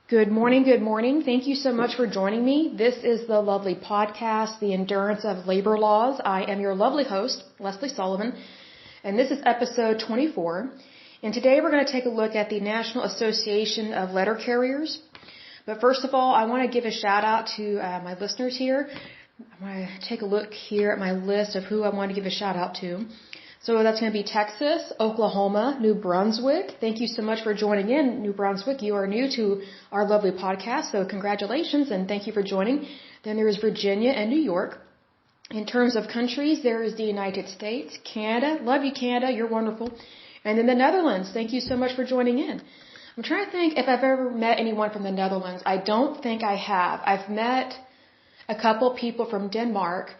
Good morning, good morning. Thank you so much for joining me. This is the lovely podcast, The Endurance of Labor Laws. I am your lovely host, Lesley Sullivan, and this is episode 24. And today we're going to take a look at the National Association of Letter Carriers. But first of all, I want to give a shout out to my listeners here. I'm going to take a look here at my list of who I want to give a shout out to. So that's going to be Texas, Oklahoma, New Brunswick. Thank you so much for joining in, New Brunswick. You are new to our lovely podcast, so congratulations and thank you for joining. Then there is Virginia and New York. In terms of countries, there is the United States, Canada. Love you, Canada. You're wonderful. And then the Netherlands. Thank you so much for joining in. I'm trying to think if I've ever met anyone from the Netherlands. I don't think I have. I've met a couple people from Denmark,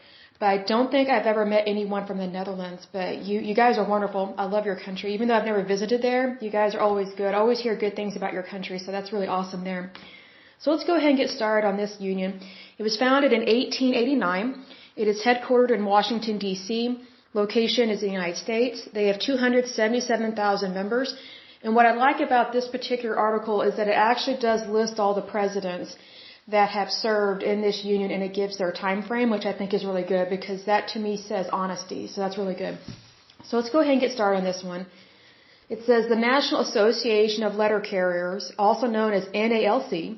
but I don't think I've ever met anyone from the Netherlands. But you guys are wonderful. I love your country. Even though I've never visited there, you guys are always good. I always hear good things about your country, so that's really awesome there. So let's go ahead and get started on this union. It was founded in 1889. It is headquartered in Washington, D.C. Location is in the United States. They have 277,000 members. And what I like about this particular article is that it actually does list all the presidents that have served in this union, and it gives their time frame, which I think is really good because that to me says honesty. So that's really good. So let's go ahead and get started on this one. It says the National Association of Letter Carriers, also known as NALC,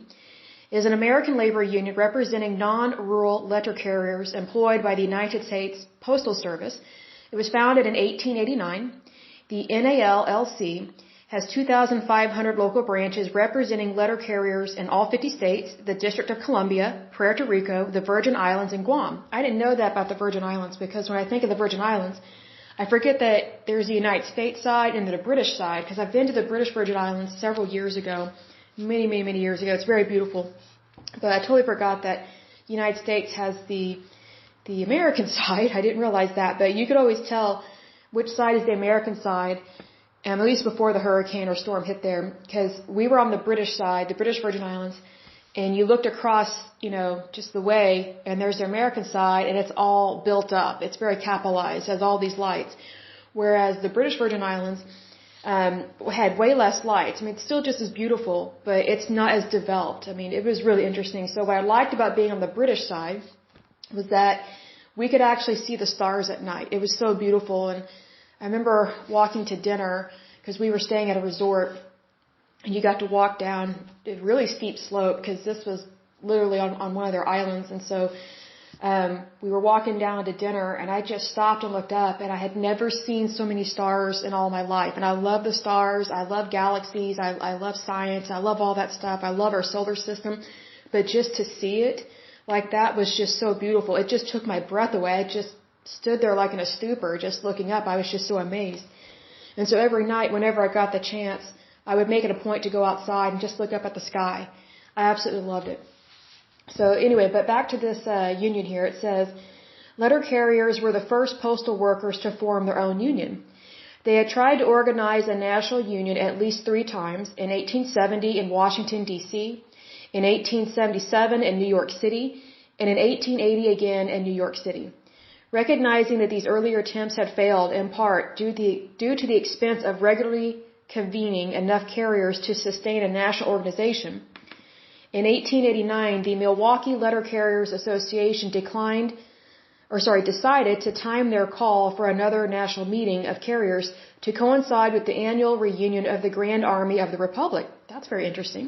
is an American labor union representing non-rural letter carriers employed by the United States Postal Service. It was founded in 1889. The NALC has 2,500 local branches representing letter carriers in all 50 states, the District of Columbia, Puerto Rico, the Virgin Islands, and Guam. I didn't know that about the Virgin Islands because when I think of the Virgin Islands, I forget that there's the United States side and the British side, because I've been to the British Virgin Islands several years ago, many years ago. It's very beautiful. But I totally forgot that the United States has the American side. I didn't realize that, but you could always tell which side is the American side, at least before the hurricane or storm hit there, because we were on the British side, the British Virgin Islands, and you looked across, just the way, and there's the American side, and it's all built up. It's very capitalized, has all these lights. Whereas the British Virgin Islands had way less lights. I mean, it's still just as beautiful, but it's not as developed. I mean, it was really interesting. So what I liked about being on the British side was that we could actually see the stars at night. It was so beautiful, and I remember walking to dinner because we were staying at a resort, and you got to walk down a really steep slope because this was literally on one of their islands. And so we were walking down to dinner, and I just stopped and looked up, and I had never seen so many stars in all my life. And I love the stars. I love galaxies. I love science. I love all that stuff. I love our solar system. But just to see it like that was just so beautiful. It just took my breath away. I just stood there like in a stupor, just looking up. I was just so amazed. And so every night, whenever I got the chance, I would make it a point to go outside and just look up at the sky. I absolutely loved it. So anyway, but back to this union here. It says, letter carriers were the first postal workers to form their own union. They had tried to organize a national union at least 3 times, in 1870 in Washington, D.C., in 1877 in New York City, and in 1880 again in New York City. Recognizing that these earlier attempts had failed in part due to the expense of regularly convening enough carriers to sustain a national organization, in 1889 the Milwaukee Letter Carriers Association decided to time their call for another national meeting of carriers to coincide with the annual reunion of the Grand Army of the Republic. That's very interesting.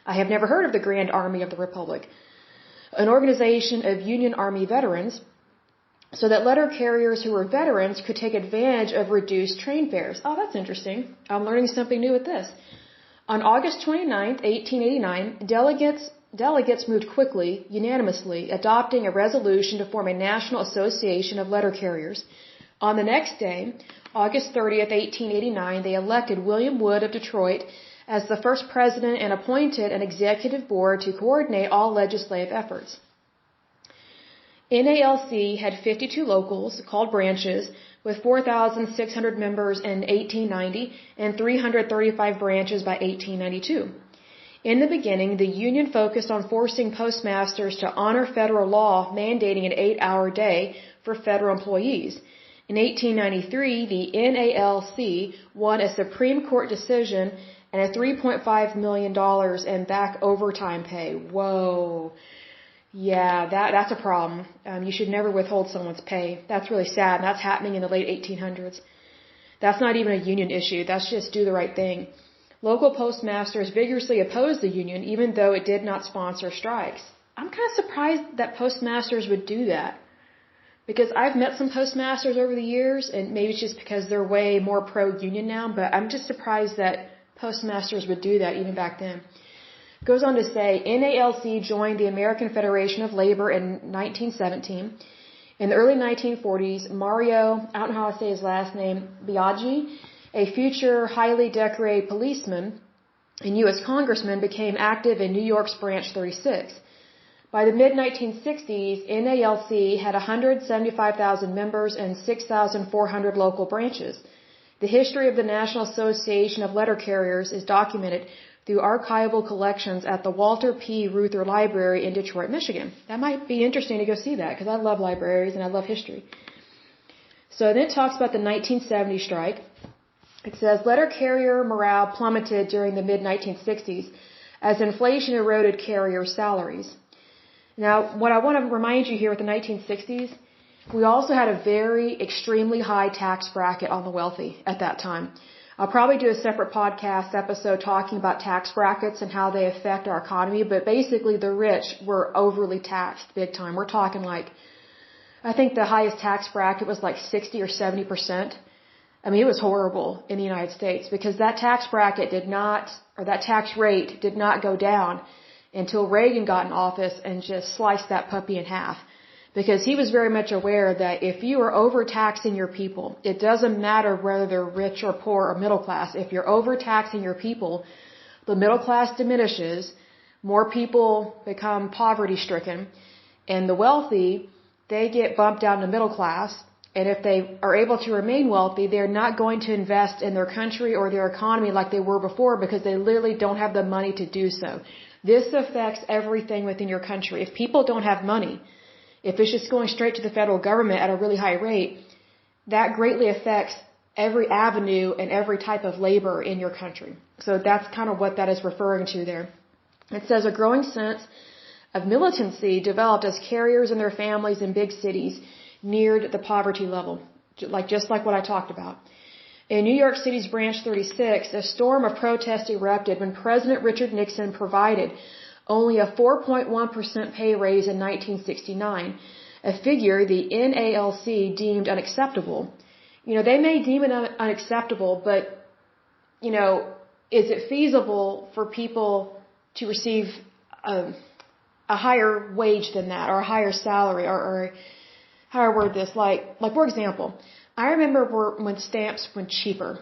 I have never heard of the Grand Army of the Republic, an organization of Union Army veterans, so that letter carriers who were veterans could take advantage of reduced train fares. Oh, that's interesting. I'm learning something new with this. On August 29th, 1889, delegates moved quickly, unanimously, adopting a resolution to form a national association of letter carriers. On the next day, August 30th, 1889, they elected William Wood of Detroit as the first president and appointed an executive board to coordinate all legislative efforts. NALC had 52 locals, called branches, with 4,600 members in 1890 and 335 branches by 1892. In the beginning, the union focused on forcing postmasters to honor federal law mandating an 8-hour day for federal employees. In 1893, the NALC won a Supreme Court decision and a $3.5 million in back overtime pay. Whoa. Yeah, that's a problem. You should never withhold someone's pay. That's really sad, and that's happening in the late 1800s. That's not even a union issue. That's just do the right thing. Local postmasters vigorously opposed the union, even though it did not sponsor strikes. I'm kind of surprised that postmasters would do that. Because I've met some postmasters over the years, and maybe it's just because they're way more pro-union now, but I'm just surprised that postmasters would do that even back then. It goes on to say, NALC joined the American Federation of Labor in 1917. In the early 1940s, Mario, I don't know how to say his last name, Biaggi, a future highly decorated policeman and U.S. congressman, became active in New York's Branch 36. By the mid-1960s, NALC had 175,000 members and 6,400 local branches. The history of the National Association of Letter Carriers is documented through archival collections at the Walter P. Reuther Library in Detroit, Michigan. That might be interesting to go see that, because I love libraries and I love history. So then it talks about the 1970 strike. It says, letter carrier morale plummeted during the mid-1960s as inflation eroded carrier salaries. Now, what I want to remind you here with the 1960s, we also had a very extremely high tax bracket on the wealthy at that time. I'll probably do a separate podcast episode talking about tax brackets and how they affect our economy, but basically the rich were overly taxed big time. We're talking like, I think the highest tax bracket was like 60 or 70%. I mean, it was horrible in the United States because that tax bracket that tax rate did not go down until Reagan got in office and just sliced that puppy in half. Because he was very much aware that if you are overtaxing your people, it doesn't matter whether they're rich or poor or middle class. If you're overtaxing your people, the middle class diminishes, more people become poverty stricken, and the wealthy, they get bumped down to middle class. And if they are able to remain wealthy, they're not going to invest in their country or their economy like they were before because they literally don't have the money to do so. This affects everything within your country. If people don't have money, if it's just going straight to the federal government at a really high rate, that greatly affects every avenue and every type of labor in your country. So that's kind of what that is referring to there. It says a growing sense of militancy developed as carriers and their families in big cities neared the poverty level, just like what I talked about. In New York City's Branch 36, a storm of protest erupted when President Richard Nixon provided only a 4.1% pay raise in 1969, a figure the NALC deemed unacceptable. You know, they may deem it unacceptable, but, you know, is it feasible for people to receive a higher wage than that, or a higher salary, or how do I word this? Like for example, I remember when stamps went cheaper.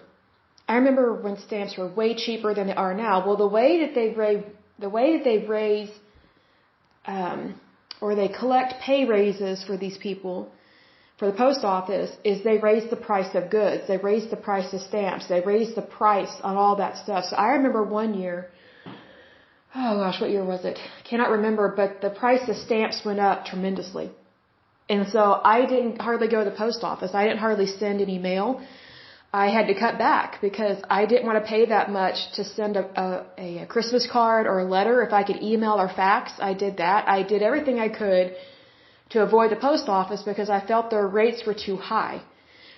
I remember when stamps were way cheaper than they are now. Well, the way that they raise or they collect pay raises for these people, for the post office, is they raise the price of goods. They raise the price of stamps. They raise the price on all that stuff. So I remember one year, oh gosh, what year was it? I cannot remember, but the price of stamps went up tremendously. And so I didn't hardly go to the post office. I didn't hardly send any mail. I had to cut back because I didn't want to pay that much to send a Christmas card or a letter. If I could email or fax, I did that. I did everything I could to avoid the post office because I felt their rates were too high.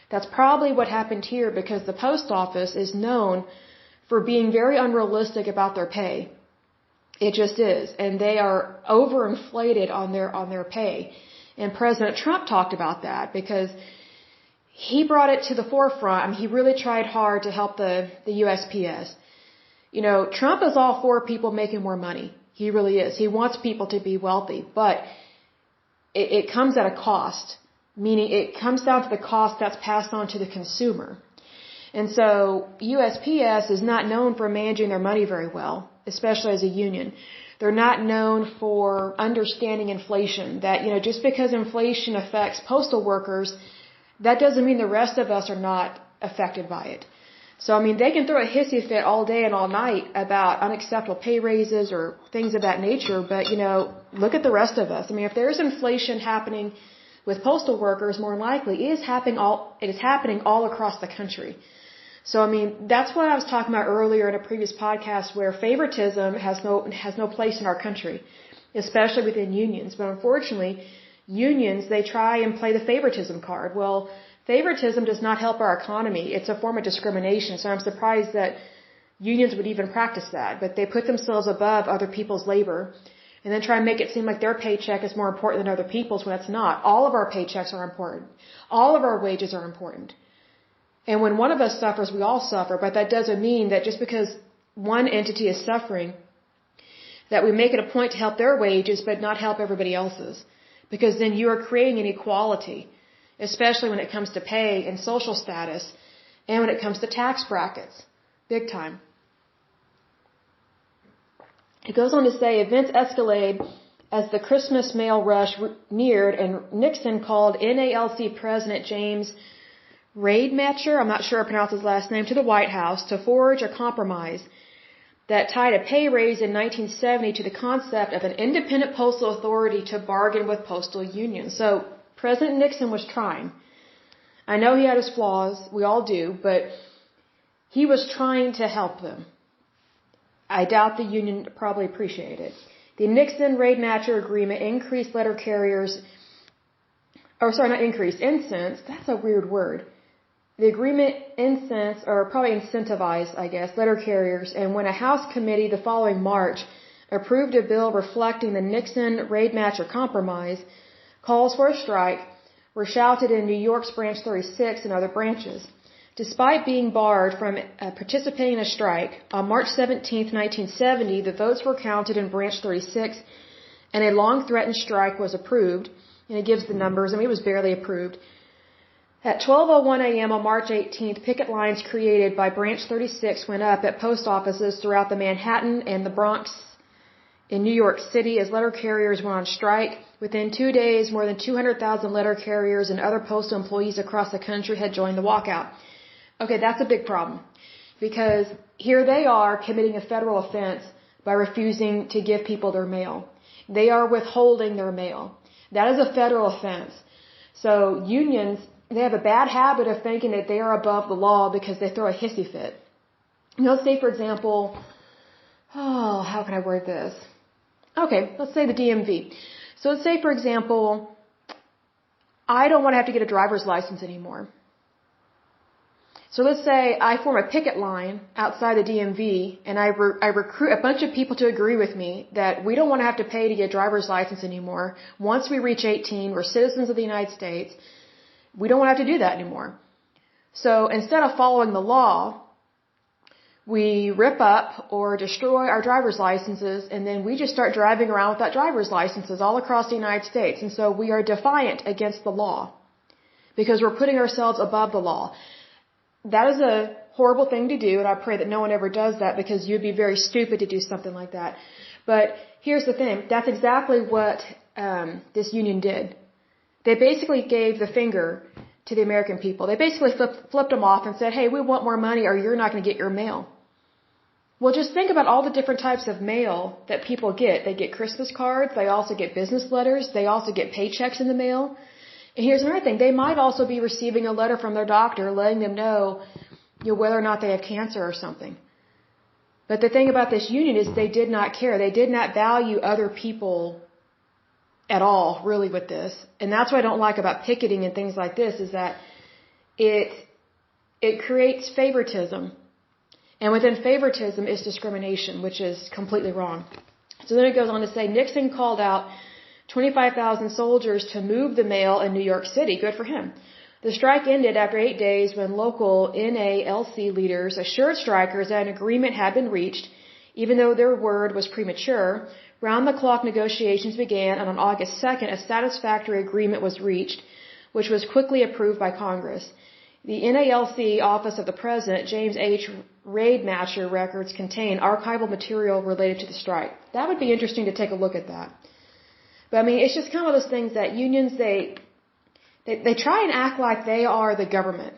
That's probably what happened here because the post office is known for being very unrealistic about their pay. It just is. And they are overinflated on their pay. And President Trump talked about that because he brought it to the forefront. I mean, he really tried hard to help the USPS. You know, Trump is all for people making more money. He really is. He wants people to be wealthy, but it comes at a cost, meaning it comes down to the cost that's passed on to the consumer. And so USPS is not known for managing their money very well, especially as a union. They're not known for understanding inflation, that, you know, just because inflation affects postal workers, that doesn't mean the rest of us are not affected by it. So, I mean, they can throw a hissy fit all day and all night about unacceptable pay raises or things of that nature, but, you know, look at the rest of us. I mean, if there's inflation happening with postal workers, more than likely it is happening all across the country. So, I mean, that's what I was talking about earlier in a previous podcast where favoritism has no place in our country, especially within unions. But unfortunately, unions, they try and play the favoritism card. Well, favoritism does not help our economy. It's a form of discrimination. So I'm surprised that unions would even practice that. But they put themselves above other people's labor and then try and make it seem like their paycheck is more important than other people's when it's not. All of our paychecks are important. All of our wages are important. And when one of us suffers, we all suffer. But that doesn't mean that just because one entity is suffering, that we make it a point to help their wages but not help everybody else's. Because then you are creating inequality, especially when it comes to pay and social status and when it comes to tax brackets. Big time. It goes on to say, events escalate as the Christmas mail rush neared and Nixon called NALC President James Rademacher, I'm not sure I pronounce his last name, to the White House to forge a compromise that tied a pay raise in 1970 to the concept of an independent postal authority to bargain with postal unions. So President Nixon was trying. I know he had his flaws, we all do, but he was trying to help them. I doubt the union probably appreciated it. The Nixon-Rademacher agreement increased letter carriers, incensed, that's a weird word. The agreement incentivized, I guess, letter carriers, and when a House committee the following March approved a bill reflecting the Nixon-Rademacher compromise, calls for a strike were shouted in New York's Branch 36 and other branches. Despite being barred from participating in a strike, on March 17, 1970, the votes were counted in Branch 36, and a long-threatened strike was approved. And it gives the numbers. I mean, it was barely approved. At 12:01 a.m. on March 18th, picket lines created by Branch 36 went up at post offices throughout the Manhattan and the Bronx in New York City as letter carriers went on strike. Within 2 days, more than 200,000 letter carriers and other postal employees across the country had joined the walkout. Okay, that's a big problem because here they are committing a federal offense by refusing to give people their mail. They are withholding their mail. That is a federal offense. So unions, they have a bad habit of thinking that they are above the law because they throw a hissy fit. You know, say for example, how can I word this? Okay, let's say the DMV. So let's say for example, I don't want to have to get a driver's license anymore. So let's say I form a picket line outside the DMV and I recruit a bunch of people to agree with me that we don't want to have to pay to get a driver's license anymore. Once we reach 18, we're citizens of the United States. We don't want to have to do that anymore. So instead of following the law, we rip up or destroy our driver's licenses and then we just start driving around without driver's licenses all across the United States. And so we are defiant against the law because we're putting ourselves above the law. That is a horrible thing to do, and I pray that no one ever does that because you'd be very stupid to do something like that. But here's the thing. That's exactly what this union did. They basically gave the finger to the American people. They basically flipped them off and said, hey, we want more money or you're not going to get your mail. Well, just think about all the different types of mail that people get. They get Christmas cards. They also get business letters. They also get paychecks in the mail. And here's another thing. They might also be receiving a letter from their doctor letting them know, whether or not they have cancer or something. But the thing about this union is they did not care. They did not value other people at all, really, with this. And that's what I don't like about picketing and things like this, is that it creates favoritism. And within favoritism is discrimination, which is completely wrong. So then it goes on to say, Nixon called out 25,000 soldiers to move the mail in New York City. Good for him. The strike ended after 8 days when local NALC leaders assured strikers that an agreement had been reached, even though their word was premature. Round-the-clock negotiations began, and on August 2nd, a satisfactory agreement was reached, which was quickly approved by Congress. The NALC Office of the President, James H. Rademacher records contain archival material related to the strike. That would be interesting to take a look at that. But I mean, it's just kind of those things that unions, they try and act like they are the government.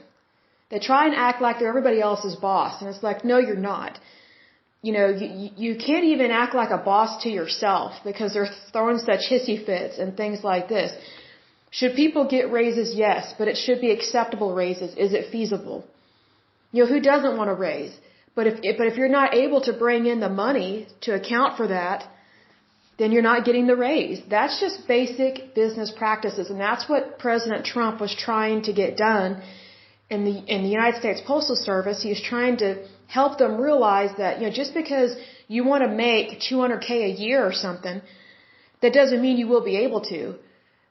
They try and act like they're everybody else's boss. And it's like, no, you're not. You can't even act like a boss to yourself because they're throwing such hissy fits and things like this. Should people get raises? Yes, but it should be acceptable raises. Is it feasible? Who doesn't want to raise? But if you're not able to bring in the money to account for that, then you're not getting the raise. That's just basic business practices, and that's what President Trump was trying to get done in the United States Postal Service. He was trying to help them realize that, just because you want to make $200K a year or something, that doesn't mean you will be able to,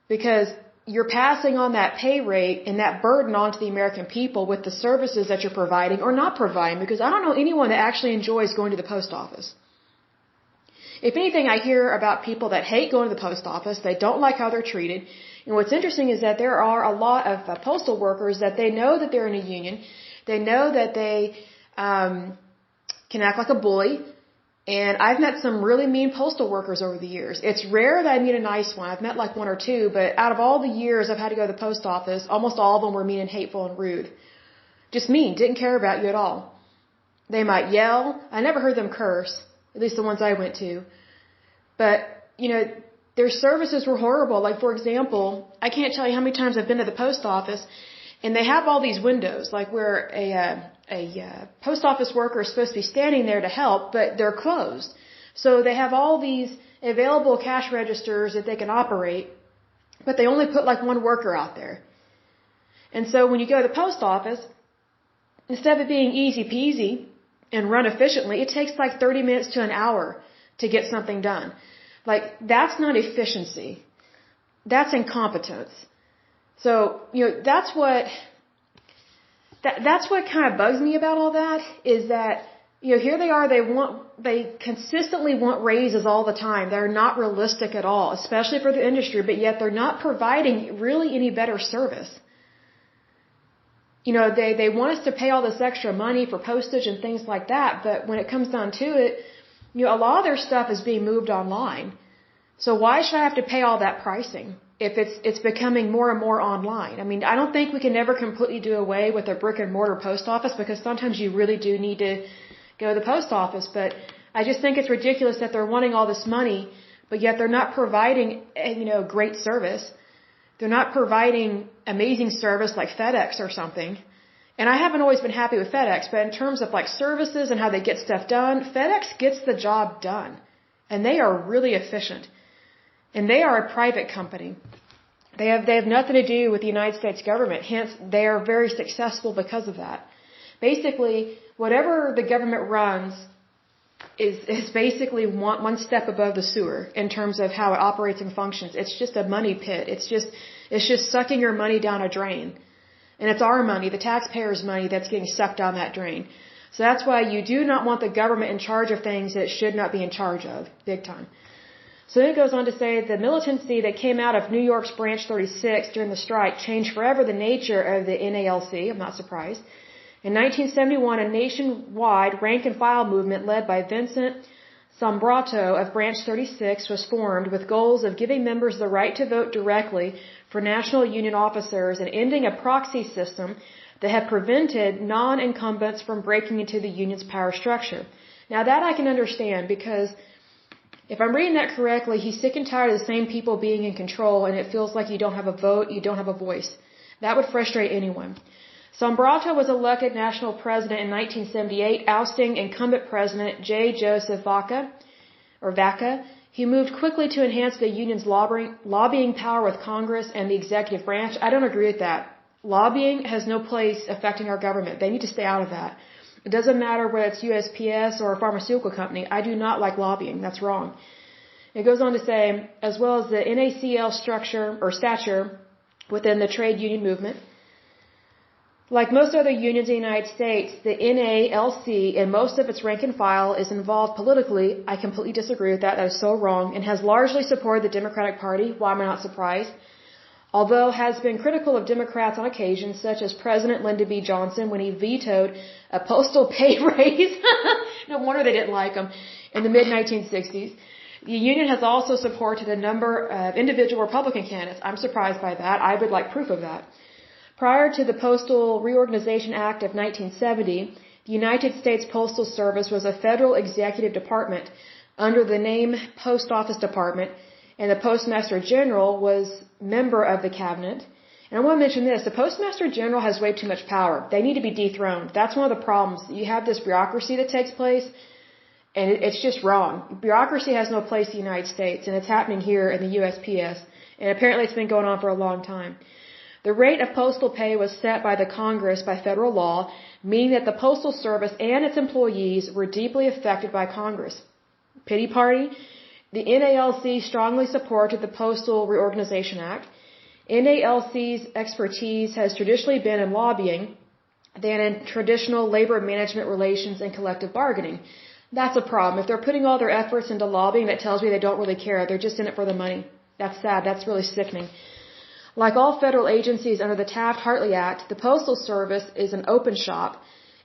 because you're passing on that pay rate and that burden onto the American people with the services that you're providing or not providing, because I don't know anyone that actually enjoys going to the post office. If anything, I hear about people that hate going to the post office. They don't like how they're treated. And what's interesting is that there are a lot of postal workers that they know that they're in a union. They know that they can act like a bully. And I've met some really mean postal workers over the years. It's rare that I meet a nice one. I've met like one or two, but out of all the years I've had to go to the post office, almost all of them were mean and hateful and rude. Just mean, didn't care about you at all. They might yell. I never heard them curse, at least the ones I went to. But, their services were horrible. Like, for example, I can't tell you how many times I've been to the post office, and they have all these windows, like where a post office worker is supposed to be standing there to help, but they're closed. So they have all these available cash registers that they can operate, but they only put like one worker out there. And so when you go to the post office, instead of it being easy peasy and run efficiently, it takes like 30 minutes to an hour to get something done. Like, that's not efficiency. That's incompetence. So, that's what kind of bugs me about all that, is that, here they are, they consistently want raises all the time. They're not realistic at all, especially for the industry, but yet they're not providing really any better service. They want us to pay all this extra money for postage and things like that, but when it comes down to it, a lot of their stuff is being moved online. So why should I have to pay all that pricing if it's becoming more and more online? I mean, I don't think we can ever completely do away with a brick and mortar post office, because sometimes you really do need to go to the post office, but I just think it's ridiculous that they're wanting all this money, but yet they're not providing, great service. They're not providing amazing service like FedEx or something. And I haven't always been happy with FedEx, but in terms of like services and how they get stuff done, FedEx gets the job done. And they are really efficient. And they are a private company. They have nothing to do with the United States government. Hence, they are very successful because of that. Basically, whatever the government runs is basically one step above the sewer in terms of how it operates and functions. It's just a money pit. It's just sucking your money down a drain. And it's our money, the taxpayers' money, that's getting sucked down that drain. So that's why you do not want the government in charge of things that it should not be in charge of, big time. So then it goes on to say the militancy that came out of New York's Branch 36 during the strike changed forever the nature of the NALC. I'm not surprised. In 1971, a nationwide rank-and-file movement led by Vincent Sombrato of Branch 36 was formed with goals of giving members the right to vote directly for national union officers and ending a proxy system that had prevented non-incumbents from breaking into the union's power structure. Now that I can understand, because if I'm reading that correctly, he's sick and tired of the same people being in control, and it feels like you don't have a vote, you don't have a voice. That would frustrate anyone. Sombrato was elected national president in 1978, ousting incumbent president J. Joseph Vaca. He moved quickly to enhance the union's lobbying power with Congress and the executive branch. I don't agree with that. Lobbying has no place affecting our government. They need to stay out of that. It doesn't matter whether it's USPS or a pharmaceutical company. I do not like lobbying. That's wrong. It goes on to say, as well as the NACL structure or stature within the trade union movement. Like most other unions in the United States, the NALC in most of its rank and file is involved politically. I completely disagree with that. That is so wrong, and has largely supported the Democratic Party. Why am I not surprised? Although has been critical of Democrats on occasion, such as President Lyndon B. Johnson when he vetoed a postal pay raise. No wonder they didn't like him in the mid-1960s. The union has also supported a number of individual Republican candidates. I'm surprised by that. I would like proof of that. Prior to the Postal Reorganization Act of 1970, the United States Postal Service was a federal executive department under the name Post Office Department, and the Postmaster General was member of the cabinet, And I want to mention this. The Postmaster General has way too much power. They need to be dethroned. That's one of the problems. You have this bureaucracy that takes place, and it's just wrong. Bureaucracy has no place in the United States, and it's happening here in the USPS. And apparently it's been going on for a long time. The rate of postal pay was set by the Congress by federal law, meaning that the Postal Service and its employees were deeply affected by Congress. Pity party? The NALC strongly supported the Postal Reorganization Act. NALC's expertise has traditionally been in lobbying than in traditional labor management relations and collective bargaining. That's a problem. If they're putting all their efforts into lobbying, that tells me they don't really care. They're just in it for the money. That's sad. That's really sickening. Like all federal agencies under the Taft-Hartley Act, the Postal Service is an open shop,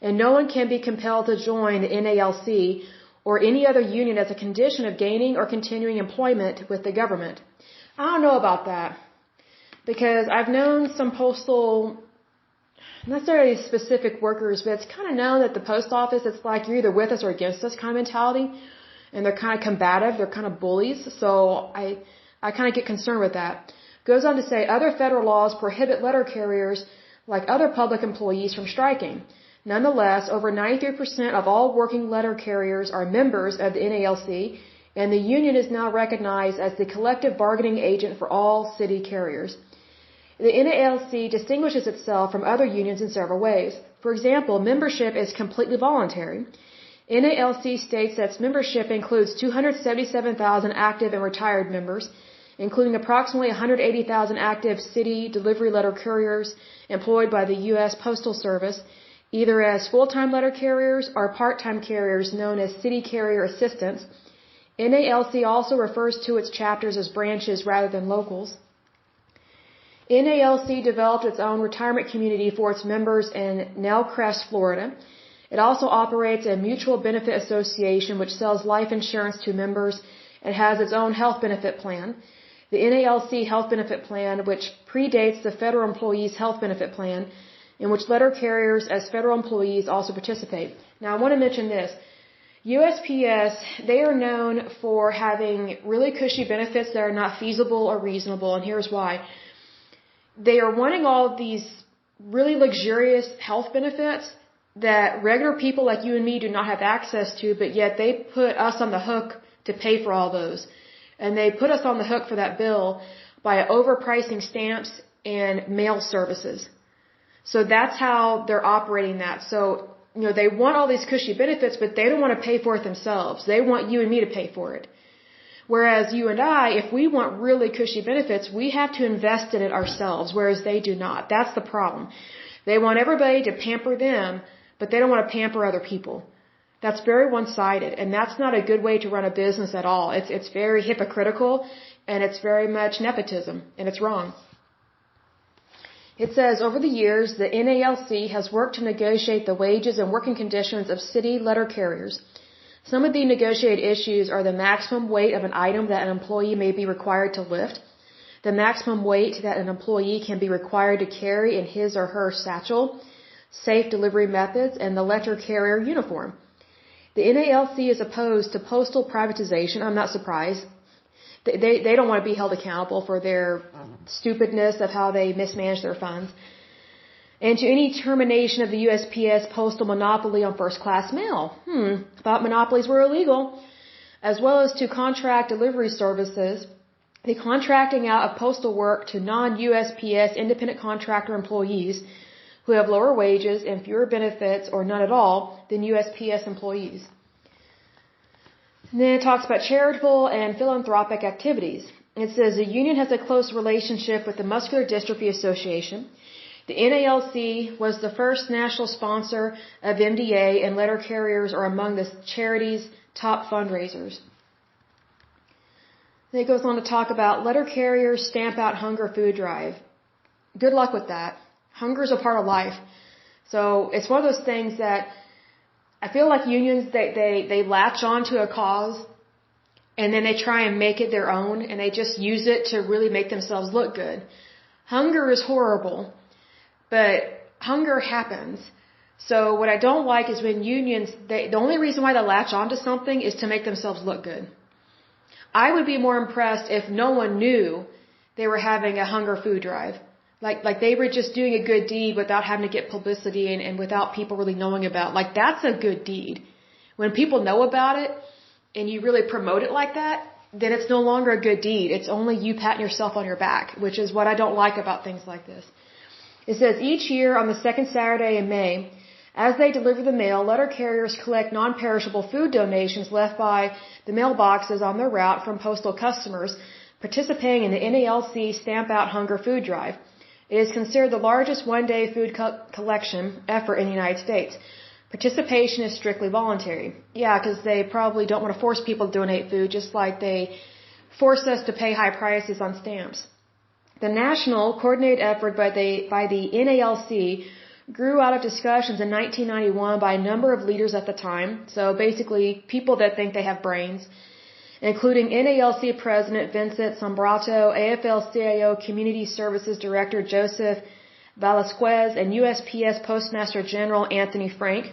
and no one can be compelled to join the NALC or any other union as a condition of gaining or continuing employment with the government. I don't know about that, because I've known some postal, not necessarily specific workers, but it's kind of known that the post office, it's like you're either with us or against us kind of mentality, and they're kind of combative, they're kind of bullies, so I kind of get concerned with that. Goes on to say other federal laws prohibit letter carriers, like other public employees, from striking. Nonetheless, over 93% of all working letter carriers are members of the NALC, and the union is now recognized as the collective bargaining agent for all city carriers. The NALC distinguishes itself from other unions in several ways. For example, membership is completely voluntary. NALC states that its membership includes 277,000 active and retired members, including approximately 180,000 active city delivery letter carriers employed by the U.S. Postal Service, either as full-time letter carriers or part-time carriers known as city carrier assistants. NALC also refers to its chapters as branches rather than locals. NALC developed its own retirement community for its members in Nellcrest, Florida. It also operates a mutual benefit association which sells life insurance to members and has its own health benefit plan. The NALC health benefit plan, which predates the federal employees' health benefit plan, in which letter carriers as federal employees also participate. Now, I want to mention this. USPS, they are known for having really cushy benefits that are not feasible or reasonable, and here's why. They are wanting all of these really luxurious health benefits that regular people like you and me do not have access to, but yet they put us on the hook to pay for all those. And they put us on the hook for that bill by overpricing stamps and mail services. So that's how they're operating that. So, they want all these cushy benefits, but they don't want to pay for it themselves. They want you and me to pay for it. Whereas you and I, if we want really cushy benefits, we have to invest in it ourselves, whereas they do not. That's the problem. They want everybody to pamper them, but they don't want to pamper other people. That's very one-sided, and that's not a good way to run a business at all. It's very hypocritical, and it's very much nepotism, and it's wrong. It says, over the years, the NALC has worked to negotiate the wages and working conditions of city letter carriers. Some of the negotiated issues are the maximum weight of an item that an employee may be required to lift, the maximum weight that an employee can be required to carry in his or her satchel, safe delivery methods, and the letter carrier uniform. The NALC is opposed to postal privatization. I'm not surprised. They don't want to be held accountable for their stupidness of how they mismanage their funds. And to any termination of the USPS postal monopoly on first-class mail. Thought monopolies were illegal. As well as to contract delivery services, the contracting out of postal work to non-USPS independent contractor employees who have lower wages and fewer benefits or none at all than USPS employees. And then it talks about charitable and philanthropic activities. It says the union has a close relationship with the Muscular Dystrophy Association. The NALC was the first national sponsor of MDA, and letter carriers are among the charity's top fundraisers. Then it goes on to talk about letter carriers stamp out hunger food drive. Good luck with that. Hunger is a part of life. So it's one of those things that I feel like unions, they latch on to a cause and then they try and make it their own, and they just use it to really make themselves look good. Hunger is horrible, but hunger happens. So what I don't like is when unions, the only reason why they latch on to something is to make themselves look good. I would be more impressed if no one knew they were having a hunger food drive. Like they were just doing a good deed without having to get publicity and without people really knowing about. Like that's a good deed. When people know about it and you really promote it like that, then it's no longer a good deed. It's only you patting yourself on your back, which is what I don't like about things like this. It says each year on the second Saturday in May, as they deliver the mail, letter carriers collect non-perishable food donations left by the mailboxes on their route from postal customers participating in the NALC Stamp Out Hunger Food Drive. It is considered the largest one-day food collection effort in the United States. Participation is strictly voluntary. Yeah, because they probably don't want to force people to donate food, just like they force us to pay high prices on stamps. The national coordinated effort by the NALC grew out of discussions in 1991 by a number of leaders at the time, so basically people that think they have brains, including NALC President Vincent Sombrato, AFL-CIO Community Services Director Joseph Velasquez, and USPS Postmaster General Anthony Frank.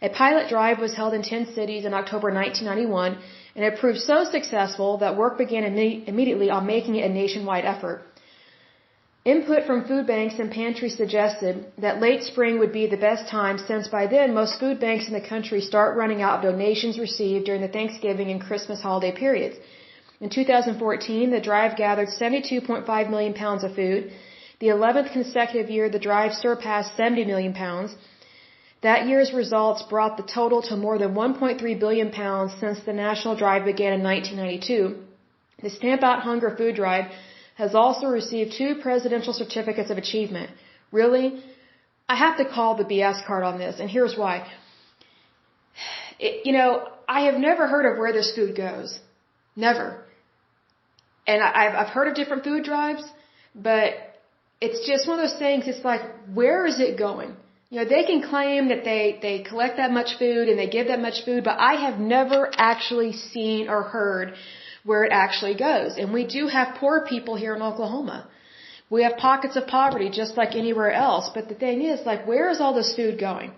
A pilot drive was held in 10 cities in October 1991, and it proved so successful that work began immediately on making it a nationwide effort. Input from food banks and pantries suggested that late spring would be the best time, since by then most food banks in the country start running out of donations received during the Thanksgiving and Christmas holiday periods. In 2014, the drive gathered 72.5 million pounds of food. The 11th consecutive year the drive surpassed 70 million pounds. That year's results brought the total to more than 1.3 billion pounds since the national drive began in 1992. The Stamp Out Hunger Food Drive has also received 2 presidential certificates of achievement. Really? I have to call the BS card on this, and here's why. I have never heard of where this food goes. Never. And I've heard of different food drives, but it's just one of those things, it's like, where is it going? They can claim that they collect that much food and they give that much food, but I have never actually seen or heard where it actually goes. And we do have poor people here in Oklahoma. We have pockets of poverty just like anywhere else. But the thing is, like, where is all this food going?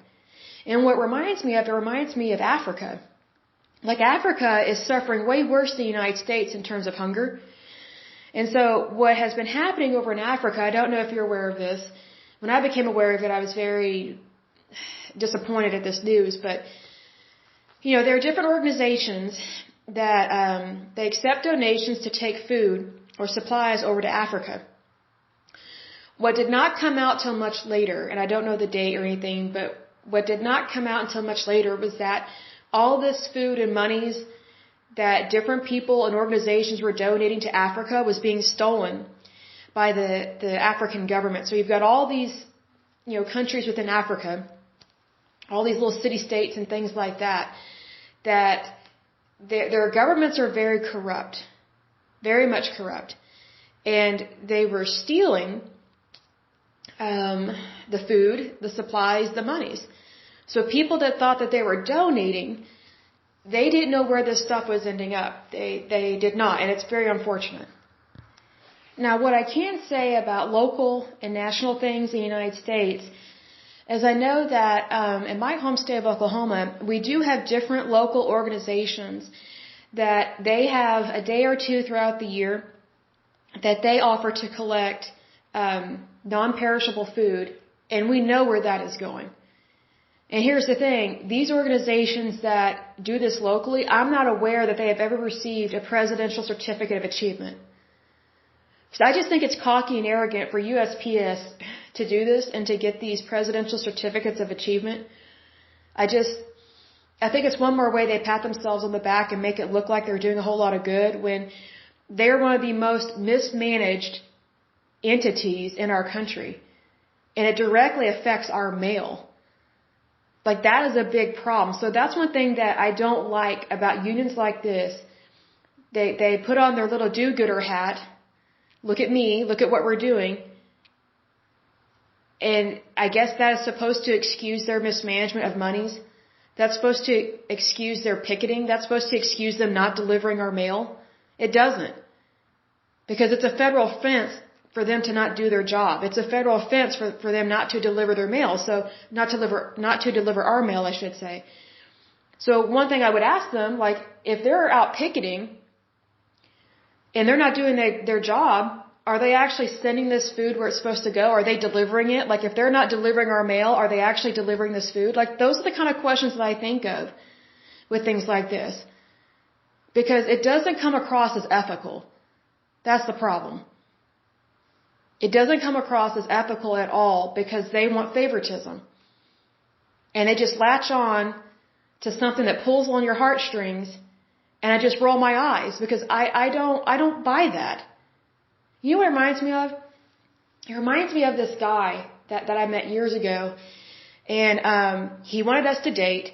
And what it reminds me of Africa. Like, Africa is suffering way worse than the United States in terms of hunger. And so what has been happening over in Africa, I don't know if you're aware of this. When I became aware of it, I was very disappointed at this news. But, there are different organizations that they accept donations to take food or supplies over to Africa. What did not come out till much later, and I don't know the date or anything, but what did not come out until much later was that all this food and monies that different people and organizations were donating to Africa was being stolen by the African government. So you've got all these, countries within Africa, all these little city-states and things like that, that their governments are very corrupt, very much corrupt. And they were stealing the food, the supplies, the monies. So people that thought that they were donating, they didn't know where this stuff was ending up. They did not, and it's very unfortunate. Now, what I can say about local and national things in the United States is I know that in my home state of Oklahoma, we do have different local organizations that they have a day or two throughout the year that they offer to collect non-perishable food, and we know where that is going. And here's the thing, these organizations that do this locally, I'm not aware that they have ever received a presidential certificate of achievement. So I just think it's cocky and arrogant for USPS to do this and to get these presidential certificates of achievement. I think it's one more way they pat themselves on the back and make it look like they're doing a whole lot of good when they're one of the most mismanaged entities in our country. And it directly affects our mail. Like, that is a big problem. So that's one thing that I don't like about unions like this. They put on their little do-gooder hat. Look at me, look at what we're doing. And I guess that is supposed to excuse their mismanagement of monies. That's supposed to excuse their picketing. That's supposed to excuse them not delivering our mail. It doesn't. Because it's a federal offense for them to not do their job. It's a federal offense for them not to deliver their mail. So not to deliver our mail, I should say. So one thing I would ask them, like, if they're out picketing and they're not doing their job, Are they actually sending this food where it's supposed to go? Are they delivering it? Like, if they're not delivering our mail, are they actually delivering this food? Like, those are the kind of questions that I think of with things like this. Because it doesn't come across as ethical. That's the problem. It doesn't come across as ethical at all because they want favoritism. And they just latch on to something that pulls on your heartstrings, and I just roll my eyes because I don't buy that. You know what it reminds me of? It reminds me of this guy that I met years ago, and he wanted us to date,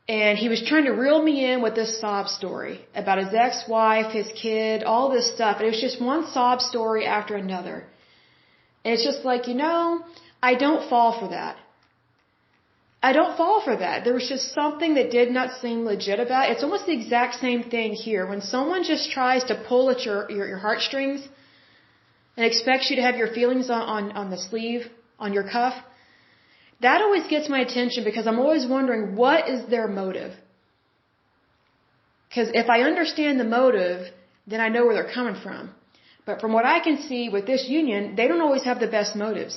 and he was trying to reel me in with this sob story about his ex-wife, his kid, all this stuff, and it was just one sob story after another. And it's just like, I don't fall for that. I don't fall for that. There was just something that did not seem legit about it. It's almost the exact same thing here. When someone just tries to pull at your heartstrings and expects you to have your feelings on the sleeve, on your cuff, that always gets my attention because I'm always wondering, what is their motive? Because if I understand the motive, then I know where they're coming from. But from what I can see with this union, they don't always have the best motives.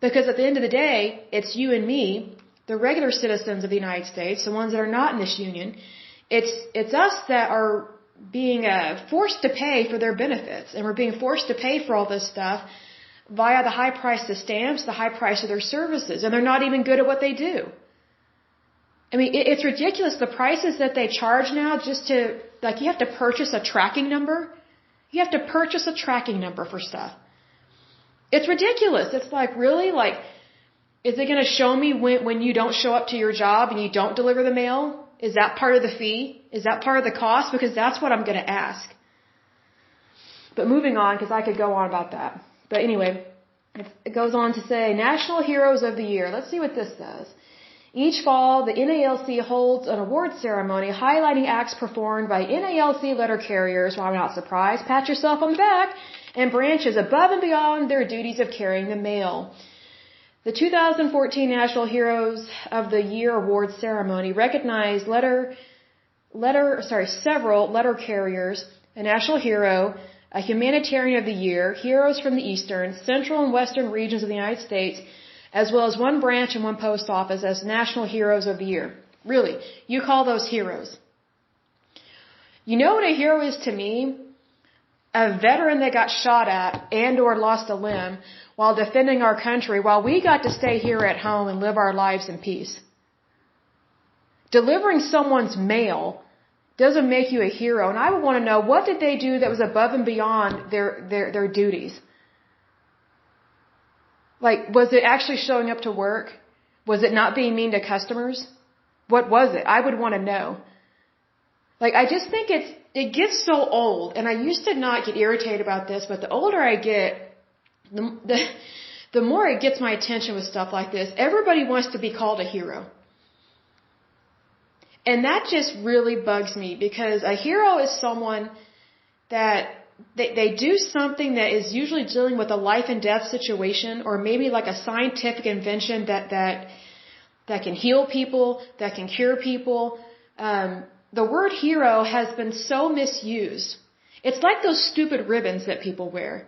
Because at the end of the day, it's you and me, the regular citizens of the United States, the ones that are not in this union. It's us that are being forced to pay for their benefits, and we're being forced to pay for all this stuff via the high price of stamps, the high price of their services, and they're not even good at what they do. I mean, it's ridiculous the prices that they charge now just to, like, you have to purchase a tracking number. You have to purchase a tracking number for stuff. It's ridiculous. It's like, really? Like, is it going to show me when you don't show up to your job and you don't deliver the mail? Is that part of the fee? Is that part of the cost? Because that's what I'm going to ask. But moving on, because I could go on about that. But anyway, it goes on to say, National Heroes of the Year. Let's see what this says. Each fall, the NALC holds an award ceremony highlighting acts performed by NALC letter carriers. Well, I'm not surprised. Pat yourself on the back. And branches above and beyond their duties of carrying the mail. The 2014 National Heroes of the Year Awards ceremony recognized several letter carriers, a national hero, a humanitarian of the year, heroes from the eastern, central and western regions of the United States, as well as one branch and one post office as National Heroes of the Year. Really, you call those heroes. You know what a hero is to me? A veteran that got shot at and or lost a limb while defending our country while we got to stay here at home and live our lives in peace. Delivering someone's mail doesn't make you a hero, and I would want to know, what did they do that was above and beyond their duties? Like, was it actually showing up to work? Was it not being mean to customers? What was it? I would want to know. Like, I just think it gets so old, and I used to not get irritated about this, but the older I get, the more it gets my attention with stuff like this. Everybody wants to be called a hero. And that just really bugs me, because a hero is someone that they do something that is usually dealing with a life and death situation, or maybe like a scientific invention that can heal people, that can cure people. The word hero has been so misused. It's like those stupid ribbons that people wear.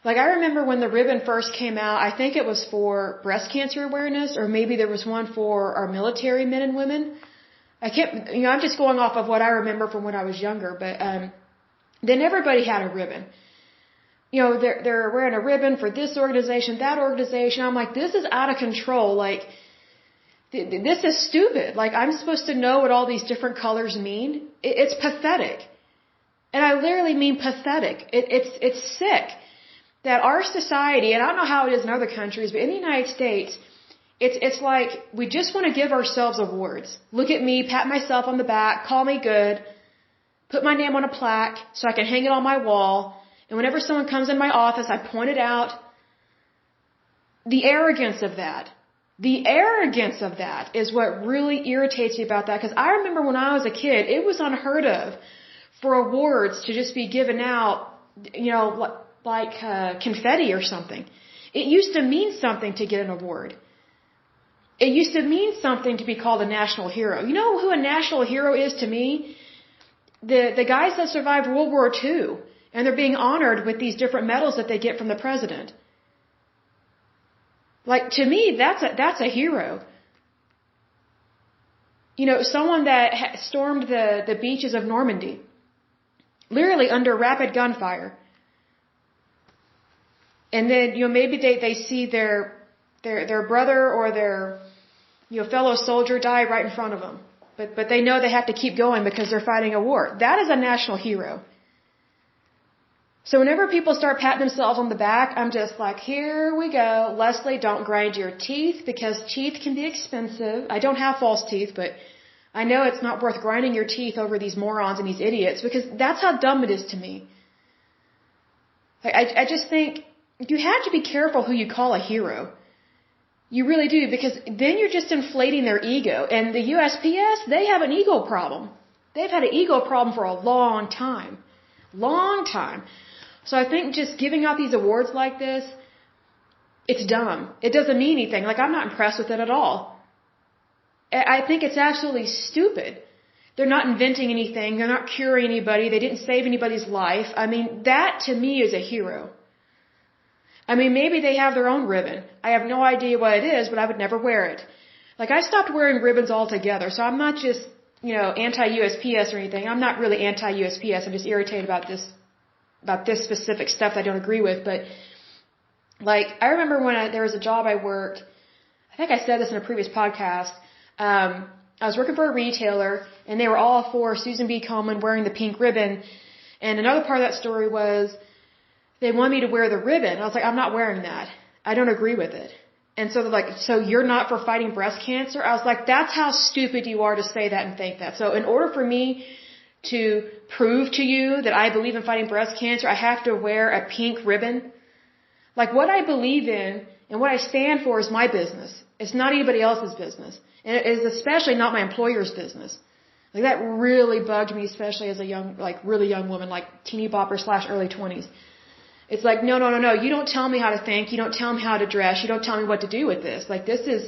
Like, I remember when the ribbon first came out, I think it was for breast cancer awareness, or maybe there was one for our military men and women. I'm just going off of what I remember from when I was younger, but then everybody had a ribbon. They're wearing a ribbon for this organization, that organization. I'm like, this is out of control. Like, this is stupid. Like, I'm supposed to know what all these different colors mean? It's pathetic. And I literally mean pathetic. It's sick that our society, and I don't know how it is in other countries, but in the United States, it's like we just want to give ourselves awards. Look at me, pat myself on the back, call me good, put my name on a plaque so I can hang it on my wall, and whenever someone comes in my office, I point it out. The arrogance of that. The arrogance of that is what really irritates me about that, because I remember when I was a kid, it was unheard of for awards to just be given out, like confetti or something. It used to mean something to get an award. It used to mean something to be called a national hero. You know who a national hero is to me? The guys that survived World War II. And they're being honored with these different medals that they get from the president. Like, to me, that's a hero. You know, someone that stormed the beaches of Normandy, literally under rapid gunfire. And then, you know, maybe they see their brother or their, you know, fellow soldier die right in front of them. But they know they have to keep going because they're fighting a war. That is a national hero. So whenever people start patting themselves on the back, I'm just like, here we go. Lesley, don't grind your teeth because teeth can be expensive. I don't have false teeth, but I know it's not worth grinding your teeth over these morons and these idiots because that's how dumb it is to me. I just think you have to be careful who you call a hero. You really do, because then you're just inflating their ego. And the USPS, they have an ego problem. They've had an ego problem for a long time. Long time. So I think just giving out these awards like this, it's dumb. It doesn't mean anything. Like, I'm not impressed with it at all. I think it's absolutely stupid. They're not inventing anything. They're not curing anybody. They didn't save anybody's life. I mean, that to me is a hero. I mean, maybe they have their own ribbon. I have no idea what it is, but I would never wear it. Like, I stopped wearing ribbons altogether, so I'm not just, you know, anti-USPS or anything. I'm not really anti-USPS. I'm just irritated about this specific stuff that I don't agree with. But, like, I remember when there was a job I worked, I think I said this in a previous podcast, I was working for a retailer, and they were all for Susan B. Komen wearing the pink ribbon. And another part of that story was they wanted me to wear the ribbon. I was like, I'm not wearing that. I don't agree with it. And so they're like, so you're not for fighting breast cancer? I was like, that's how stupid you are to say that and think that. So in order for me to prove to you that I believe in fighting breast cancer, I have to wear a pink ribbon? Like, what I believe in and what I stand for is my business. It's not anybody else's business. And it is especially not my employer's business. Like, that really bugged me, especially as a young, like, really young woman, like teeny bopper / early 20s. It's like, no. You don't tell me how to think. You don't tell me how to dress. You don't tell me what to do with this. Like, this is,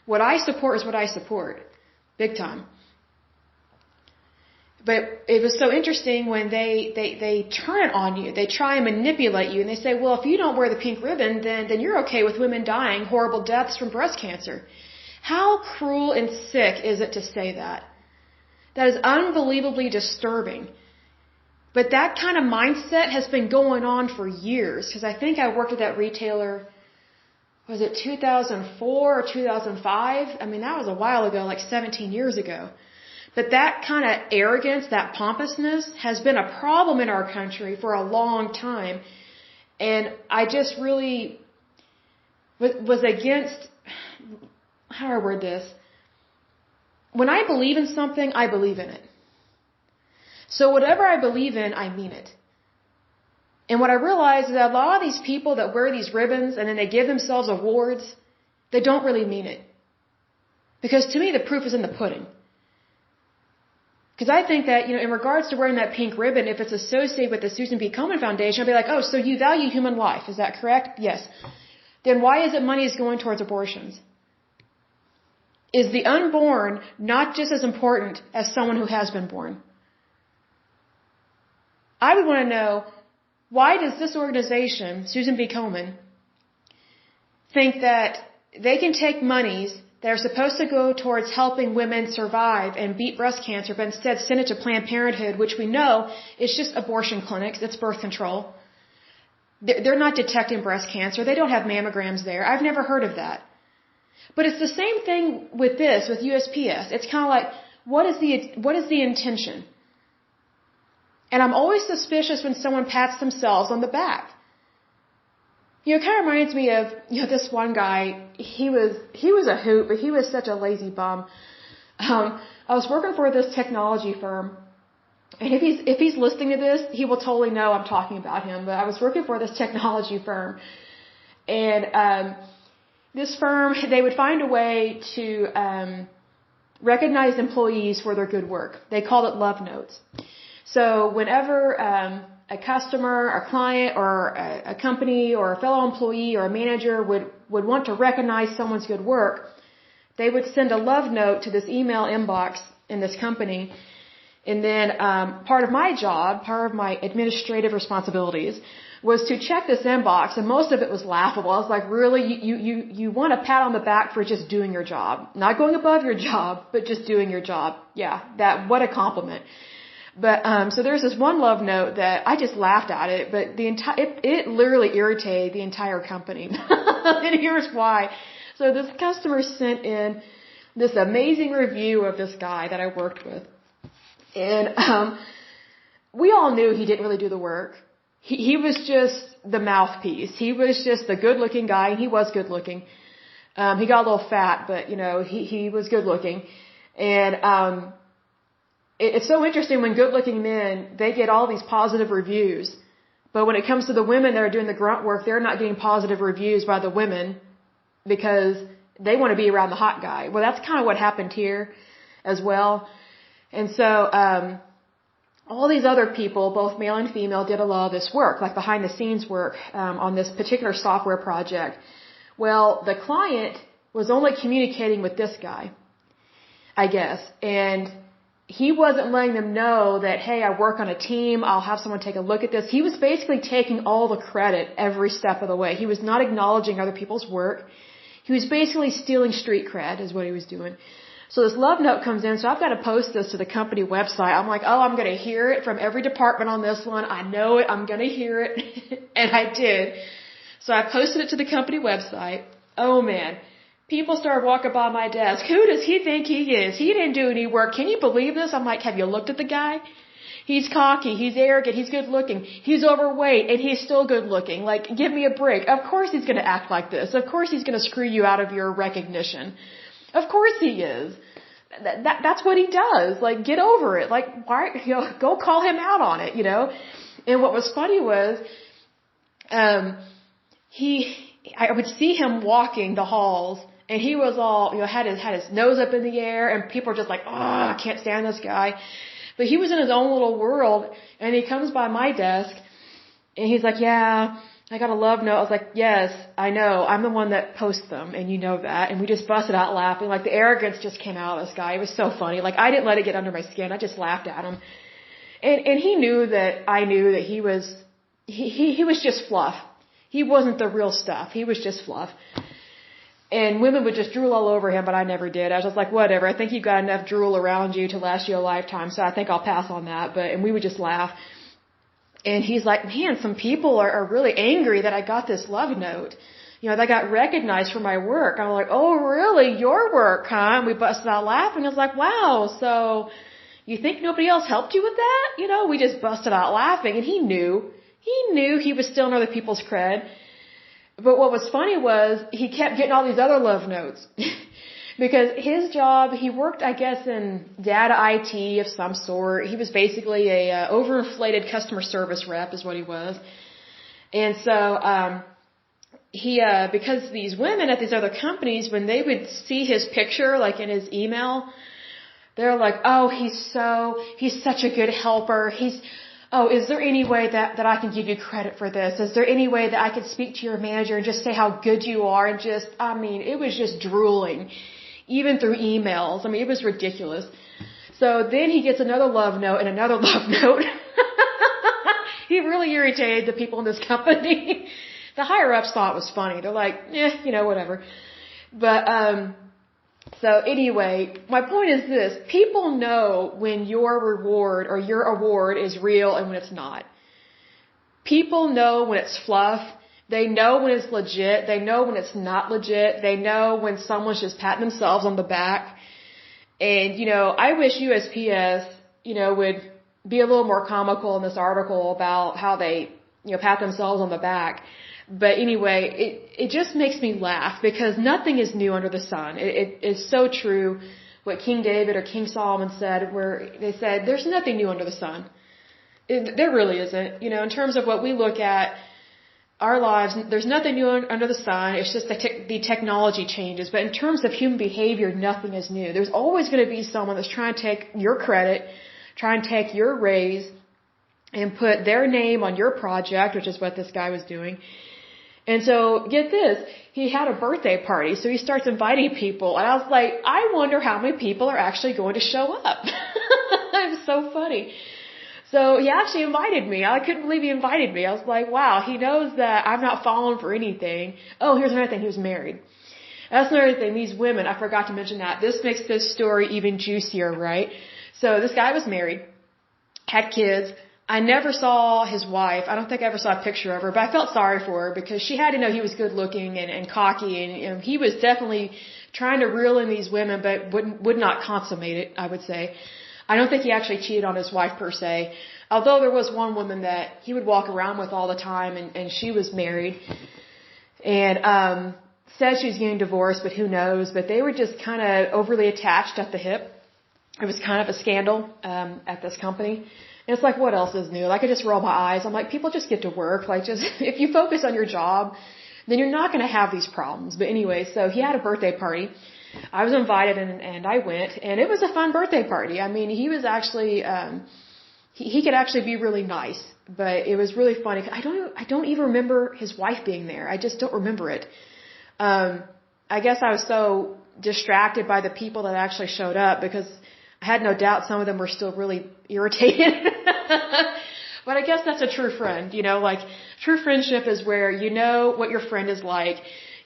what I support is what I support. Big time. But it was so interesting when they turn it on you. They try and manipulate you. And they say, well, if you don't wear the pink ribbon, then you're okay with women dying horrible deaths from breast cancer. How cruel and sick is it to say that? That is unbelievably disturbing. But that kind of mindset has been going on for years. Because I think I worked at that retailer, was it 2004 or 2005? I mean, that was a while ago, like 17 years ago. But that kind of arrogance, that pompousness, has been a problem in our country for a long time. And I just really was against, how do I word this? When I believe in something, I believe in it. So whatever I believe in, I mean it. And what I realize is that a lot of these people that wear these ribbons and then they give themselves awards, they don't really mean it. Because to me, the proof is in the pudding. Because I think that, you know, in regards to wearing that pink ribbon, if it's associated with the Susan B. Komen Foundation, I'll be like, oh, so you value human life. Is that correct? Yes. Then why is it money is going towards abortions? Is the unborn not just as important as someone who has been born? I would want to know, why does this organization, Susan B. Komen, think that they can take monies that are supposed to go towards helping women survive and beat breast cancer, but instead send it to Planned Parenthood, which we know is just abortion clinics, it's birth control. They're not detecting breast cancer. They don't have mammograms there. I've never heard of that. But it's the same thing with this, with USPS. It's kind of like, what is the intention? And I'm always suspicious when someone pats themselves on the back. You know, it kind of reminds me of, you know, this one guy, he was a hoot, but he was such a lazy bum. I was working for this technology firm, and if he's listening to this, he will totally know I'm talking about him, but I was working for this technology firm, and this firm, they would find a way to recognize employees for their good work. They called it love notes. So whenever a customer, a client, or a company, or a fellow employee, or a manager would want to recognize someone's good work, they would send a love note to this email inbox in this company, And then part of my job, part of my administrative responsibilities was to check this inbox, and most of it was laughable. I was like, really? You want a pat on the back for just doing your job. Not going above your job, but just doing your job. Yeah, what a compliment. But so there's this one love note that I just laughed at it, but it literally irritated the entire company. And here's why. So this customer sent in this amazing review of this guy that I worked with. And we all knew he didn't really do the work. He was just the mouthpiece. He was just the good-looking guy, and he was good-looking. He got a little fat, but, he was good-looking. And it's so interesting when good-looking men, they get all these positive reviews. But when it comes to the women that are doing the grunt work, they're not getting positive reviews by the women because they want to be around the hot guy. Well, that's kind of what happened here as well. And so all these other people, both male and female, did a lot of this work, like behind-the-scenes work on this particular software project. Well, the client was only communicating with this guy, I guess, and he wasn't letting them know that, hey, I work on a team, I'll have someone take a look at this. He was basically taking all the credit every step of the way. He was not acknowledging other people's work. He was basically stealing street cred is what he was doing. So this love note comes in, so I've got to post this to the company website. I'm like, I'm going to hear it from every department on this one. I know it. I'm going to hear it. And I did. So I posted it to the company website. Oh, man. People started walking by my desk. Who does he think he is? He didn't do any work. Can you believe this? I'm like, have you looked at the guy? He's cocky. He's arrogant. He's good looking. He's overweight, and he's still good looking. Like, give me a break. Of course he's going to act like this. Of course he's going to screw you out of your recognition. Of course he is. That's what he does. Like, get over it. Like, why, go call him out on it, And what was funny was, I would see him walking the halls, and he was all, had his nose up in the air, and people were just like, I can't stand this guy. But he was in his own little world, and he comes by my desk, and he's like, yeah, I got a love note. I was like, yes, I know. I'm the one that posts them, and you know that. And we just busted out laughing. Like, the arrogance just came out of this guy. It was so funny. Like, I didn't let it get under my skin. I just laughed at him. And he knew that I knew that he was just fluff. He wasn't the real stuff. He was just fluff. And women would just drool all over him, but I never did. I was just like, whatever. I think you've got enough drool around you to last you a lifetime, so I think I'll pass on that. And we would just laugh. And he's like, man, some people are really angry that I got this love note. They got recognized for my work. I'm like, oh, really? Your work, huh? And we busted out laughing. I was like, wow, so you think nobody else helped you with that? We just busted out laughing. And he knew he was stealing other people's cred. But what was funny was he kept getting all these other love notes. Because his job, he worked, I guess, in data IT of some sort. He was basically a overinflated customer service rep is what he was. And so because these women at these other companies, when they would see his picture, like in his email, they're like, oh, he's such a good helper. Is there any way that I can give you credit for this? Is there any way that I could speak to your manager and just say how good you are? And it was just drooling. Even through emails. It was ridiculous. So then he gets another love note and another love note. He really irritated the people in this company. The higher-ups thought it was funny. They're like, whatever. But, so anyway, my point is this. People know when your reward or your award is real and when it's not. People know when it's fluff. They know when it's legit. They know when it's not legit. They know when someone's just patting themselves on the back. And, I wish USPS, would be a little more comical in this article about how they, pat themselves on the back. But anyway, it just makes me laugh because nothing is new under the sun. It is so true what King David or King Solomon said, where they said, there's nothing new under the sun. There really isn't. In terms of what we look at, our lives, there's nothing new under the sun. It's just the technology changes. But in terms of human behavior, nothing is new. There's always going to be someone that's trying to take your credit, trying to take your raise, and put their name on your project, which is what this guy was doing. And so, get this, he had a birthday party, so he starts inviting people. And I was like, I wonder how many people are actually going to show up. It was so funny. So he actually invited me. I couldn't believe he invited me. I was like, wow, he knows that I'm not falling for anything. Oh, here's another thing. He was married. That's another thing. These women, I forgot to mention that. This makes this story even juicier, right? So this guy was married, had kids. I never saw his wife. I don't think I ever saw a picture of her, but I felt sorry for her because she had to know he was good looking and cocky, and he was definitely trying to reel in these women, but would not consummate it, I would say. I don't think he actually cheated on his wife per se, although there was one woman that he would walk around with all the time, and she was married, and said she was getting divorced, but who knows, but they were just kind of overly attached at the hip. It was kind of a scandal at this company. And it's like, what else is new? Like, I just roll my eyes. I'm like, people just get to work. Like, just, if you focus on your job, then you're not going to have these problems. But anyway, so he had a birthday party. I was invited and I went, and it was a fun birthday party. I mean, he was actually, he could actually be really nice, but it was really funny. I don't even remember his wife being there. I just don't remember it. I guess I was so distracted by the people that actually showed up because I had no doubt some of them were still really irritated. But I guess that's a true friend, you know, like true friendship is where you know what your friend is like.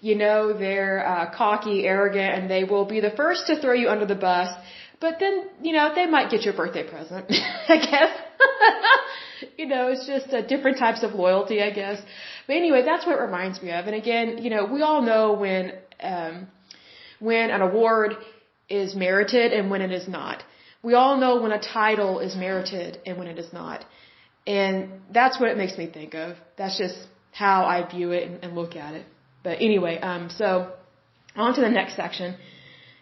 You know they're cocky, arrogant, and they will be the first to throw you under the bus. But then, you know, they might get you a birthday present, I guess. You know, it's just different types of loyalty, I guess. But anyway, that's what it reminds me of. And again, you know, we all know when an award is merited and when it is not. We all know when a title is merited and when it is not. And that's what it makes me think of. That's just how I view it and look at it. But anyway, so on to the next section.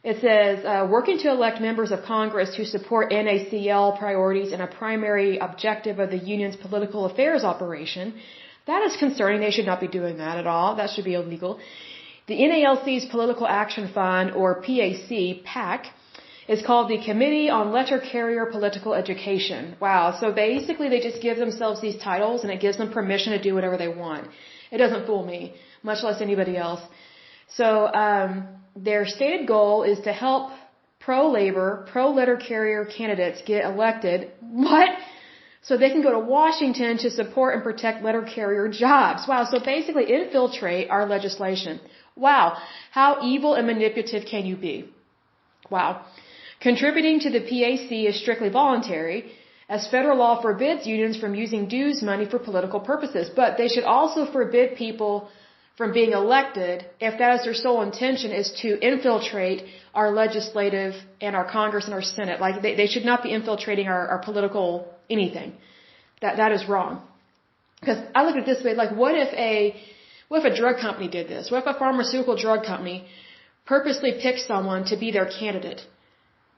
It says, working to elect members of Congress who support NACL priorities and a primary objective of the union's political affairs operation. That is concerning. They should not be doing that at all. That should be illegal. The NALC's Political Action Fund, or PAC, is called the Committee on Letter Carrier Political Education. Wow. So basically they just give themselves these titles and it gives them permission to do whatever they want. It doesn't fool me, much less anybody else. So, their stated goal is to help pro-labor, pro-letter carrier candidates get elected. What? So they can go to Washington to support and protect letter carrier jobs. Wow. So basically infiltrate our legislation. Wow. How evil and manipulative can you be? Wow. Contributing to the PAC is strictly voluntary, as federal law forbids unions from using dues money for political purposes. But they should also forbid people from being elected if that is their sole intention is to infiltrate our legislative and our Congress and our Senate. Like they should not be infiltrating our political anything. That is wrong. Because I look at it this way, like what if a drug company did this? What if a pharmaceutical drug company purposely picked someone to be their candidate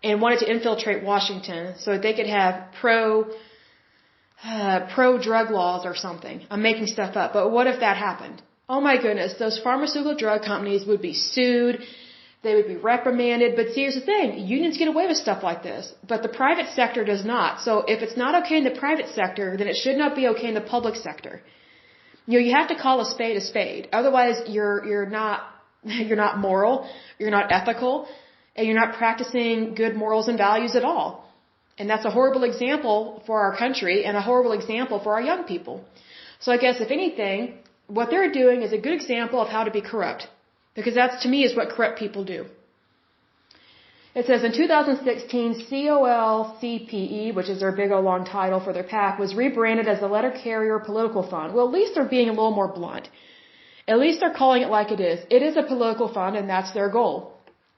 and wanted to infiltrate Washington so that they could have pro-drug laws or something? I'm making stuff up, but what if that happened? Oh my goodness, those pharmaceutical drug companies would be sued, they would be reprimanded, but see, here's the thing, unions get away with stuff like this, but the private sector does not. So if it's not okay in the private sector, then it should not be okay in the public sector. You know, you have to call a spade, otherwise you're not moral, you're not ethical, and you're not practicing good morals and values at all. And that's a horrible example for our country and a horrible example for our young people. So I guess if anything, what they're doing is a good example of how to be corrupt. Because that's, to me, is what corrupt people do. It says, in 2016, COLCPE, which is their big old long title for their PAC, was rebranded as the Letter Carrier Political Fund. Well, at least they're being a little more blunt. At least they're calling it like it is. It is a political fund, and that's their goal.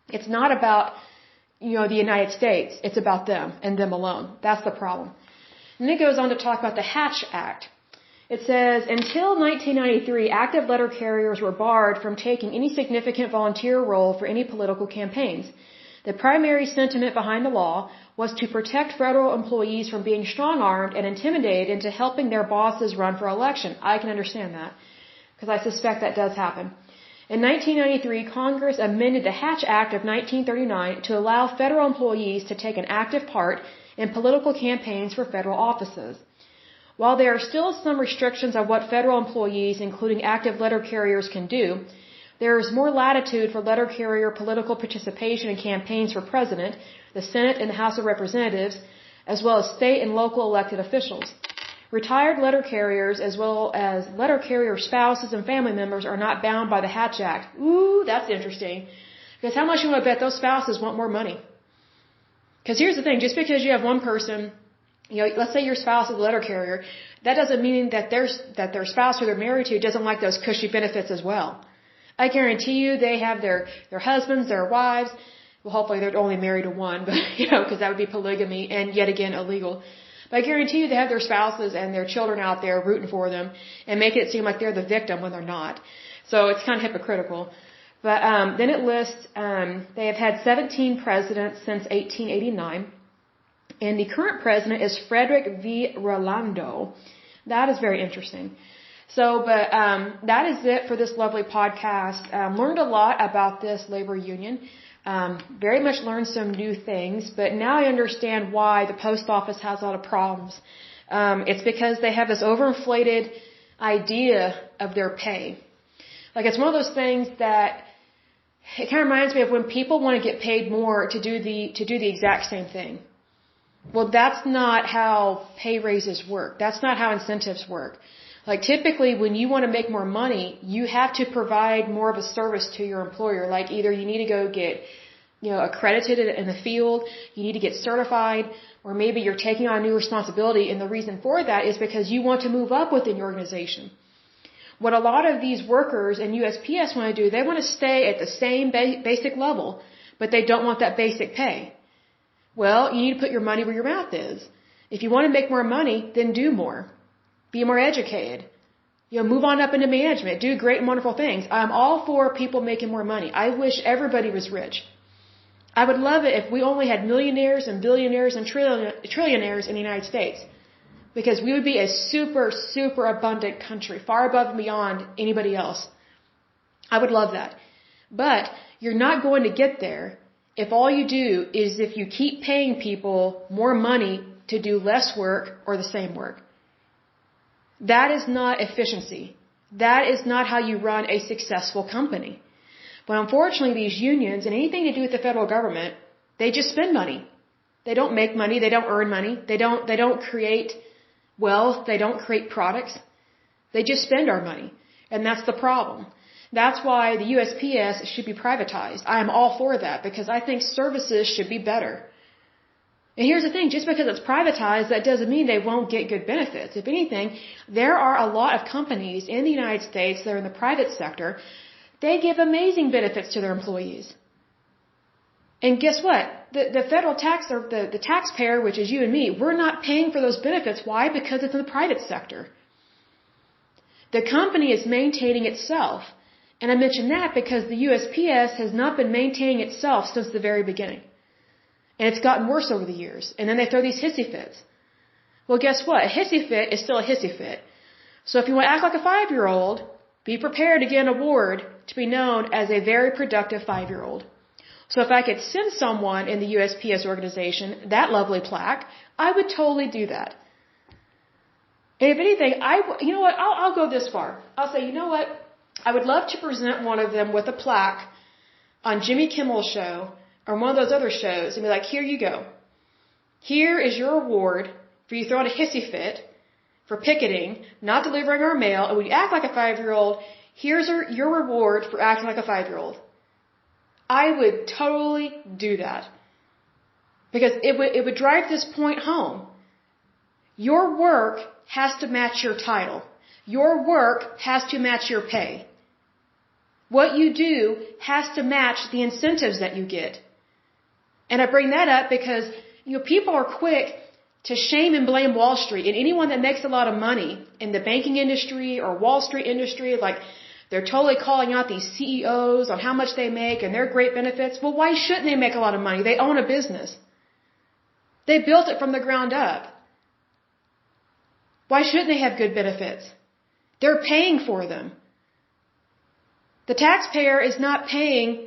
It's not about, you know, the United States. It's about them and them alone. That's the problem. And it goes on to talk about the Hatch Act. It says, until 1993, active letter carriers were barred from taking any significant volunteer role for any political campaigns. The primary sentiment behind the law was to protect federal employees from being strong-armed and intimidated into helping their bosses run for election. I can understand that, because I suspect that does happen. In 1993, Congress amended the Hatch Act of 1939 to allow federal employees to take an active part in political campaigns for federal offices. While there are still some restrictions on what federal employees, including active letter carriers, can do, there is more latitude for letter carrier political participation in campaigns for president, the Senate, and the House of Representatives, as well as state and local elected officials. Retired letter carriers, as well as letter carrier spouses and family members, are not bound by the Hatch Act. Ooh, that's interesting. Because how much you want to bet those spouses want more money? Because here's the thing, just because you have one person, let's say your spouse is a letter carrier, that doesn't mean that their spouse who they're married to doesn't like those cushy benefits as well. I guarantee you they have their husbands, their wives. Well, hopefully they're only married to one, but because that would be polygamy and yet again illegal. But I guarantee you they have their spouses and their children out there rooting for them and making it seem like they're the victim when they're not. So it's kind of hypocritical. But then it lists they have had 17 presidents since 1889. And the current president is Frederick V. Rolando. That is very interesting. So, but that is it for this lovely podcast. Learned a lot about this labor union. Very much learned some new things, but now I understand why the post office has a lot of problems. It's because they have this overinflated idea of their pay. Like it's one of those things that it kind of reminds me of when people want to get paid more to do the exact same thing. Well, that's not how pay raises work. That's not how incentives work. Like typically when you want to make more money, you have to provide more of a service to your employer. Like either you need to go get, accredited in the field, you need to get certified, or maybe you're taking on new responsibility, and the reason for that is because you want to move up within your organization. What a lot of these workers and USPS want to do, they want to stay at the same basic level, but they don't want that basic pay. Well, you need to put your money where your mouth is. If you want to make more money, then do more. Be more educated. Move on up into management. Do great and wonderful things. I'm all for people making more money. I wish everybody was rich. I would love it if we only had millionaires and billionaires and trillionaires in the United States. Because we would be a super, super abundant country, far above and beyond anybody else. I would love that. But you're not going to get there if all you do is if you keep paying people more money to do less work or the same work. That is not efficiency. That is not how you run a successful company. But unfortunately, these unions and anything to do with the federal government, they just spend money. They don't make money. They don't earn money. They don't create wealth. They don't create products. They just spend our money. And that's the problem. That's why the USPS should be privatized. I am all for that because I think services should be better. And here's the thing, just because it's privatized, that doesn't mean they won't get good benefits. If anything, there are a lot of companies in the United States that are in the private sector. They give amazing benefits to their employees. And guess what? The federal tax, or the taxpayer, which is you and me, we're not paying for those benefits. Why? Because it's in the private sector. The company is maintaining itself. And I mention that because the USPS has not been maintaining itself since the very beginning. And it's gotten worse over the years. And then they throw these hissy fits. Well, guess what? A hissy fit is still a hissy fit. So if you want to act like a 5-year-old, be prepared to get an award to be known as a very productive 5-year-old. So if I could send someone in the USPS organization that lovely plaque, I would totally do that. And if anything, you know what? I'll go this far. I'll say, you know what? I would love to present one of them with a plaque on Jimmy Kimmel's show or one of those other shows and be like, here you go. Here is your award for you throwing a hissy fit, for picketing, not delivering our mail, and when you act like a 5-year-old, here's your reward for acting like a 5-year-old. I would totally do that. Because it would drive this point home. Your work has to match your title. Your work has to match your pay. What you do has to match the incentives that you get. And I bring that up because, people are quick to shame and blame Wall Street. And anyone that makes a lot of money in the banking industry or Wall Street industry, like they're totally calling out these CEOs on how much they make and their great benefits. Well, why shouldn't they make a lot of money? They own a business. They built it from the ground up. Why shouldn't they have good benefits? They're paying for them. The taxpayer is not paying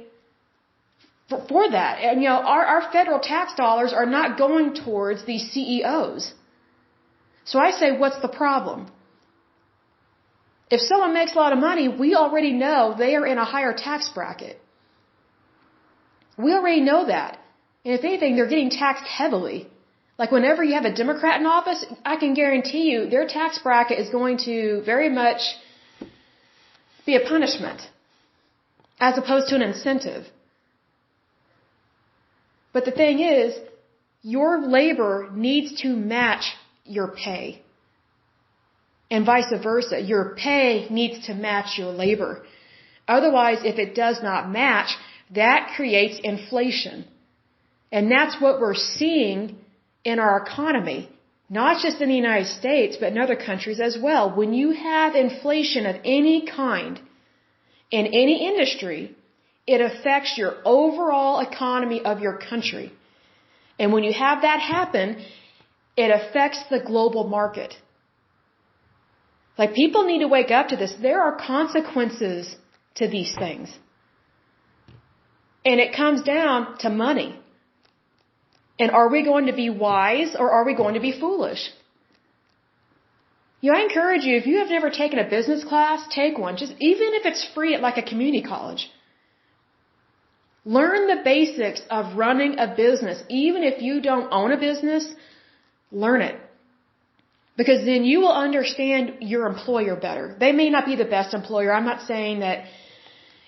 for that. And, our federal tax dollars are not going towards these CEOs. So I say, what's the problem? If someone makes a lot of money, we already know they are in a higher tax bracket. We already know that. And if anything, they're getting taxed heavily. Like whenever you have a Democrat in office, I can guarantee you their tax bracket is going to very much be a punishment as opposed to an incentive. But the thing is, your labor needs to match your pay. And vice versa. Your pay needs to match your labor. Otherwise, if it does not match, that creates inflation. And that's what we're seeing in our economy. Not just in the United States, but in other countries as well. When you have inflation of any kind, in any industry, it affects your overall economy of your country. And when you have that happen, it affects the global market. Like, people need to wake up to this. There are consequences to these things. And it comes down to money. And are we going to be wise or are we going to be foolish? I encourage you, if you have never taken a business class, take one. Just even if it's free at like a community college. Learn the basics of running a business. Even if you don't own a business, learn it. Because then you will understand your employer better. They may not be the best employer. I'm not saying that,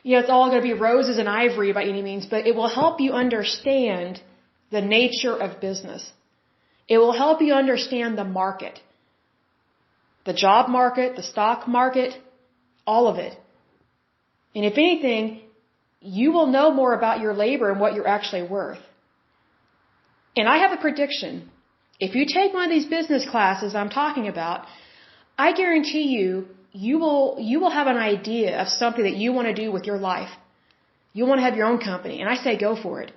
it's all going to be roses and ivory by any means, but it will help you understand the nature of business. It will help you understand the market. The job market, the stock market, all of it. And if anything, you will know more about your labor and what you're actually worth. And I have a prediction. If you take one of these business classes I'm talking about, I guarantee you will have an idea of something that you want to do with your life. You want to have your own company, and I say go for it.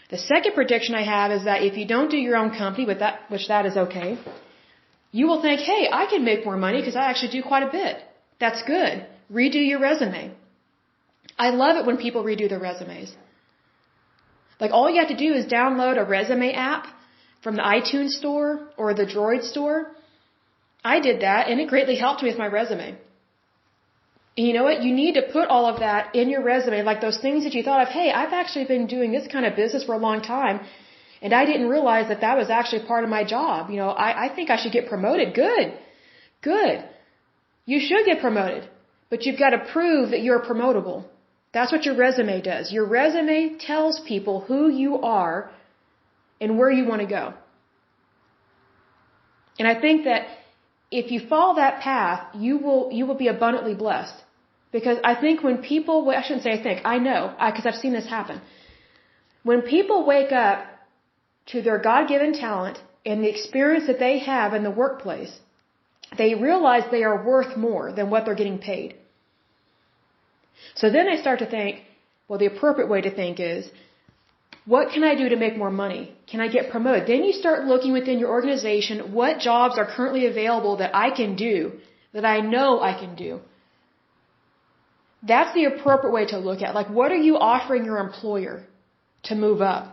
The second prediction I have is that if you don't do your own company, which that is okay, you will think, hey, I can make more money because I actually do quite a bit. That's good. Redo your resume. I love it when people redo their resumes. Like, all you have to do is download a resume app from the iTunes store or the Droid store. I did that, and it greatly helped me with my resume. And you know what? You need to put all of that in your resume, like those things that you thought of, hey, I've actually been doing this kind of business for a long time, and I didn't realize that was actually part of my job. I think I should get promoted. Good. You should get promoted, but you've got to prove that you're promotable. That's what your resume does. Your resume tells people who you are and where you want to go. And I think that if you follow that path, you will be abundantly blessed. Because I think when people, I shouldn't say I think, I know, because I've seen this happen. When people wake up to their God-given talent and the experience that they have in the workplace, they realize they are worth more than what they're getting paid. So then they start to think, well, the appropriate way to think is, what can I do to make more money? Can I get promoted? Then you start looking within your organization, what jobs are currently available that I can do, that I know I can do. That's the appropriate way to look at. Like, what are you offering your employer to move up?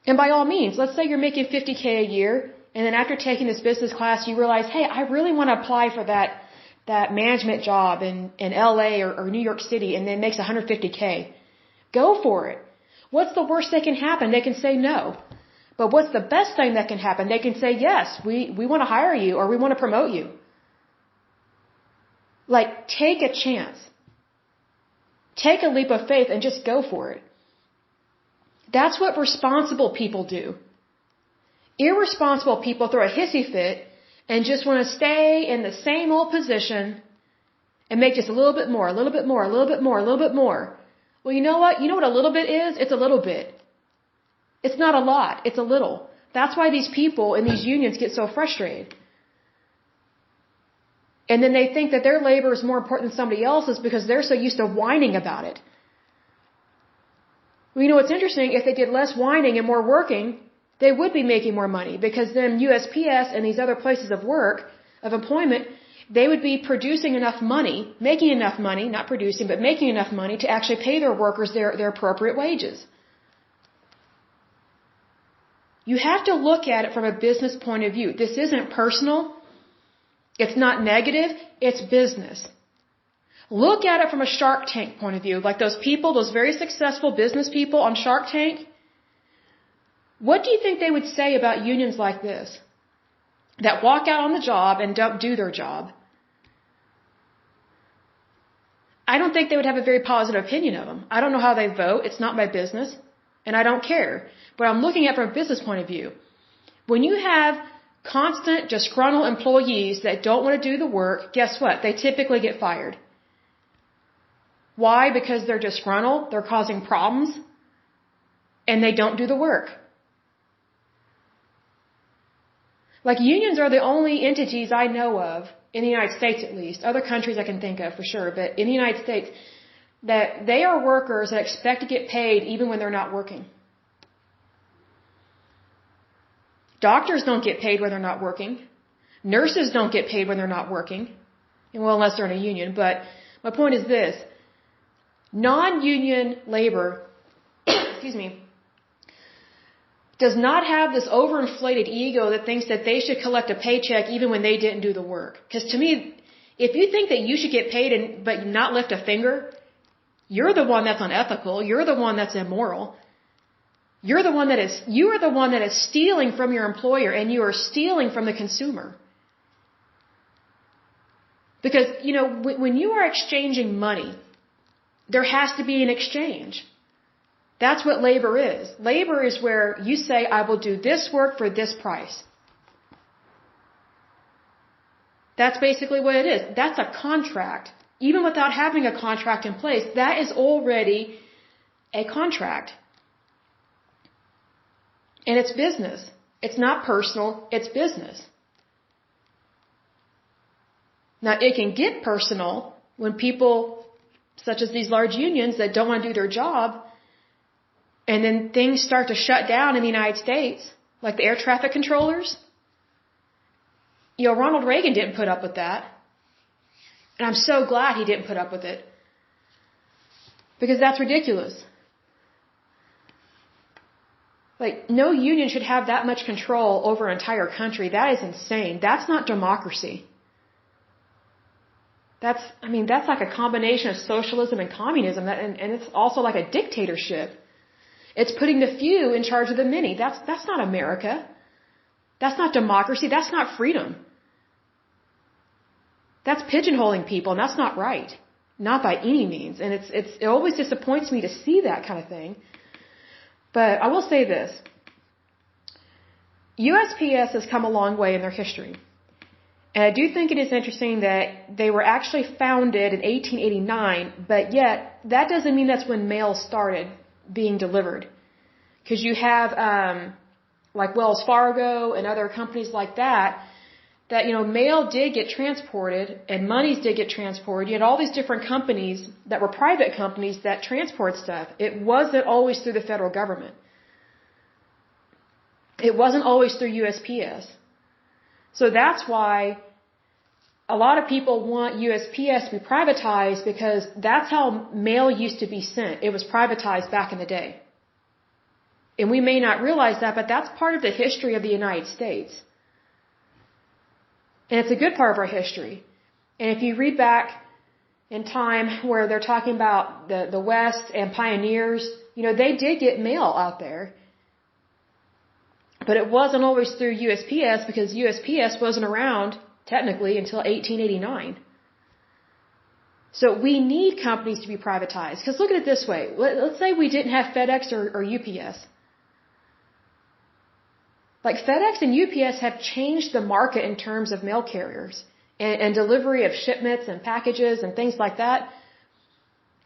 And by all means, let's say you're making $50K a year, and then after taking this business class, you realize, hey, I really want to apply for that management job in LA or New York City, and then makes $150K. Go for it. What's the worst that can happen? They can say no. But what's the best thing that can happen? They can say, yes, we want to hire you or we want to promote you. Like, take a chance. Take a leap of faith and just go for it. That's what responsible people do. Irresponsible people throw a hissy fit and just want to stay in the same old position and make just a little bit more, a little bit more, a little bit more, a little bit more. Well, you know what? You know what a little bit is? It's a little bit. It's not a lot. It's a little. That's why these people in these unions get so frustrated. And then they think that their labor is more important than somebody else's because they're so used to whining about it. Well, you know what's interesting? If they did less whining and more working, they would be making more money because then USPS and these other places of work, of employment, they would be producing enough money, making enough money, not producing, but making enough money to actually pay their workers their appropriate wages. You have to look at it from a business point of view. This isn't personal. It's not negative. It's business. Look at it from a Shark Tank point of view. Like those people, those very successful business people on Shark Tank, What do you think they would say about unions like this? That walk out on the job and don't do their job? I don't think they would have a very positive opinion of them. I don't know how they vote. It's not my business. And I don't care. But I'm looking at it from a business point of view. When you have constant, disgruntled employees that don't want to do the work, guess what? They typically get fired. Why? Because they're disgruntled, they're causing problems, and they don't do the work. Like, unions are the only entities I know of, in the United States at least, other countries I can think of for sure, but in the United States, that they are workers that expect to get paid even when they're not working. Doctors don't get paid when they're not working. Nurses don't get paid when they're not working. Well, unless they're in a union. But my point is this. Non-union labor, excuse me, does not have this overinflated ego that thinks that they should collect a paycheck even when they didn't do the work. Because to me, if you think that you should get paid but not lift a finger, you're the one that's unethical. You're the one that's immoral. You are the one that is stealing from your employer, and you are stealing from the consumer. Because, when you are exchanging money, there has to be an exchange. That's what labor is. Labor is where you say, I will do this work for this price. That's basically what it is. That's a contract. Even without having a contract in place, that is already a contract. And it's business. It's not personal, it's business. Now, it can get personal when people, such as these large unions that don't want to do their job, and then things start to shut down in the United States, like the air traffic controllers. Ronald Reagan didn't put up with that. And I'm so glad he didn't put up with it. Because that's ridiculous. Like, no union should have that much control over an entire country. That is insane. That's not democracy. That's like a combination of socialism and communism, and it's also like a dictatorship. It's putting the few in charge of the many. That's not America. That's not democracy. That's not freedom. That's pigeonholing people, and that's not right. Not by any means. And it always disappoints me to see that kind of thing. But I will say this. USPS has come a long way in their history. And I do think it is interesting that they were actually founded in 1889, but yet that doesn't mean that's when mail started being delivered. Because you have, like Wells Fargo and other companies like that, mail did get transported and monies did get transported. You had all these different companies that were private companies that transport stuff. It wasn't always through the federal government. It wasn't always through USPS. So that's why a lot of people want USPS to be privatized, because that's how mail used to be sent. It was privatized back in the day. And we may not realize that, but that's part of the history of the United States. And it's a good part of our history. And if you read back in time where they're talking about the West and pioneers, they did get mail out there. But it wasn't always through USPS, because USPS wasn't around, technically, until 1889. So we need companies to be privatized. Because look at it this way. Let's say we didn't have FedEx or UPS. Like, FedEx and UPS have changed the market in terms of mail carriers and delivery of shipments and packages and things like that.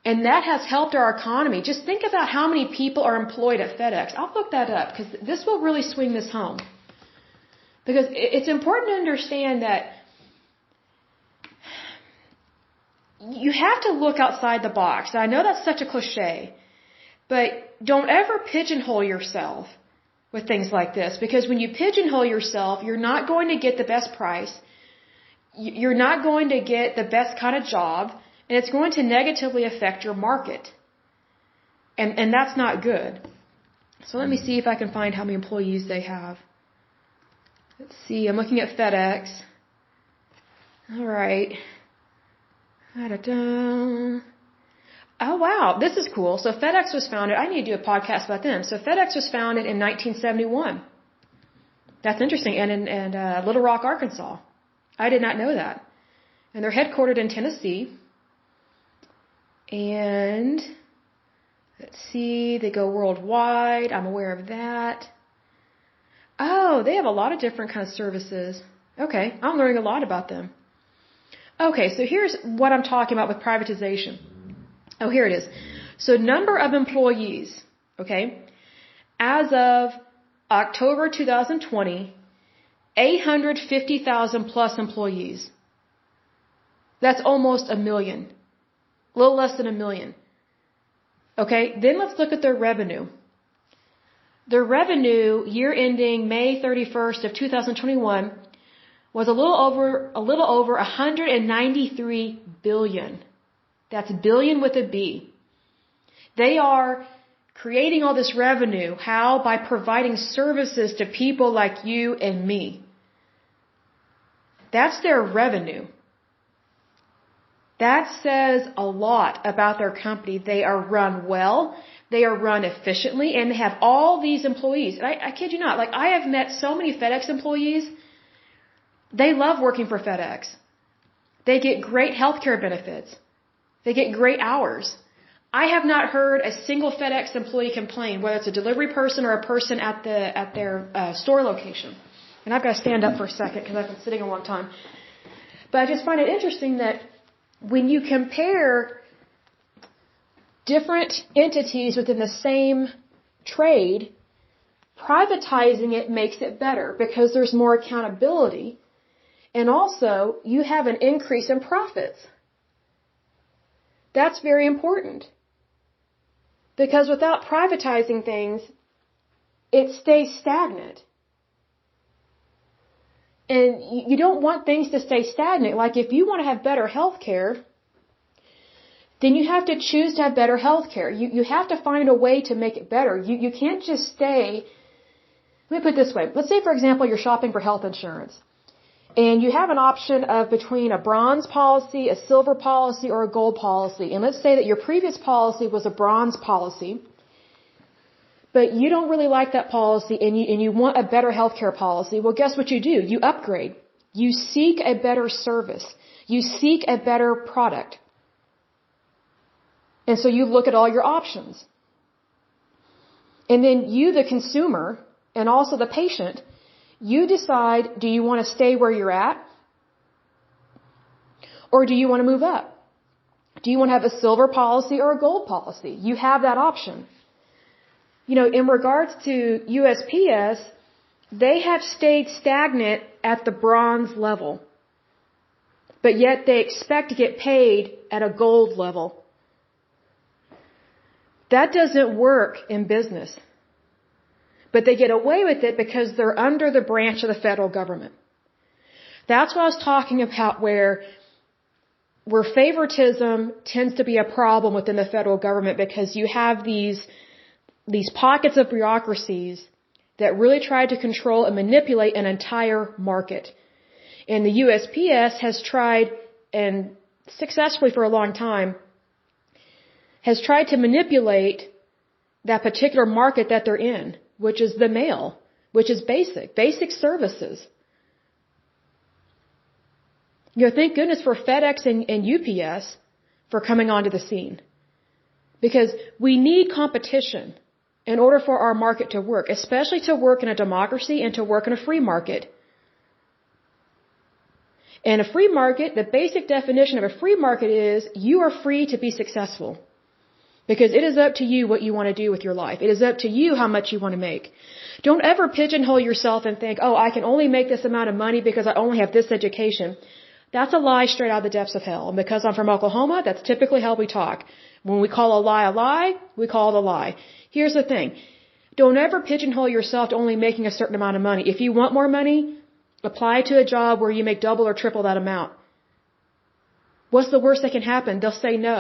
And that has helped our economy. Just think about how many people are employed at FedEx. I'll look that up, because this will really swing this home. Because it's important to understand that you have to look outside the box. I know that's such a cliche, but don't ever pigeonhole yourself with things like this. Because when you pigeonhole yourself, you're not going to get the best price. You're not going to get the best kind of job. And it's going to negatively affect your market. And that's not good. So let me see if I can find how many employees they have. Let's see, I'm looking at FedEx. All right. Oh, wow. This is cool. So FedEx was founded. I need to do a podcast about them. So FedEx was founded in 1971. That's interesting. And in Little Rock, Arkansas. I did not know that. And they're headquartered in Tennessee. And let's see, they go worldwide. I'm aware of that. Oh, they have a lot of different kinds of services. Okay, I'm learning a lot about them. Okay, so here's what I'm talking about with privatization. Oh, here it is. So number of employees, okay, as of October 2020, 850,000 plus employees. That's almost a million. A little less than a million. Okay, then let's look at their revenue. Their revenue, year ending May 31st of 2021, was a little over 193 billion. That's billion with a B. They are creating all this revenue. How? By providing services to people like you and me. That's their revenue. That says a lot about their company. They are run well, they are run efficiently, and they have all these employees. And I kid you not, like I have met so many FedEx employees. They love working for FedEx. They get great healthcare benefits. They get great hours. I have not heard a single FedEx employee complain, whether it's a delivery person or a person at their store location. And I've got to stand up for a second because I've been sitting a long time. But I just find it interesting that when you compare different entities within the same trade, privatizing it makes it better because there's more accountability. And also, you have an increase in profits. That's very important. Because without privatizing things, it stays stagnant. And you don't want things to stay stagnant. Like if you want to have better health care, then you have to choose to have better health care. You have to find a way to make it better. You can't just stay. Let me put it this way. Let's say, for example, you're shopping for health insurance. And you have an option of between a bronze policy, a silver policy, or a gold policy. And let's say that your previous policy was a bronze policy, but you don't really like that policy and you want a better healthcare policy. Well, guess what you do? You upgrade. You seek a better service. You seek a better product. And so you look at all your options. And then you, the consumer, and also the patient, you decide, do you want to stay where you're at? Or do you want to move up? Do you want to have a silver policy or a gold policy? You have that option. You know, in regards to USPS, they have stayed stagnant at the bronze level. But yet they expect to get paid at a gold level. That doesn't work in business. But they get away with it because they're under the branch of the federal government. That's what I was talking about where favoritism tends to be a problem within the federal government because you have these pockets of bureaucracies that really try to control and manipulate an entire market. And the USPS has tried, and successfully for a long time, has tried to manipulate that particular market that they're in, which is the mail, which is basic services. You know, thank goodness for FedEx and UPS for coming onto the scene. Because we need competition in order for our market to work, especially to work in a democracy and to work in a free market. And a free market, the basic definition of a free market is you are free to be successful. Because it is up to you what you want to do with your life. It is up to you how much you want to make. Don't ever pigeonhole yourself and think, oh, I can only make this amount of money because I only have this education. That's a lie straight out of the depths of hell. And because I'm from Oklahoma, that's typically how we talk. When we call a lie, we call it a lie. Here's the thing. Don't ever pigeonhole yourself to only making a certain amount of money. If you want more money, apply to a job where you make double or triple that amount. What's the worst that can happen? They'll say no.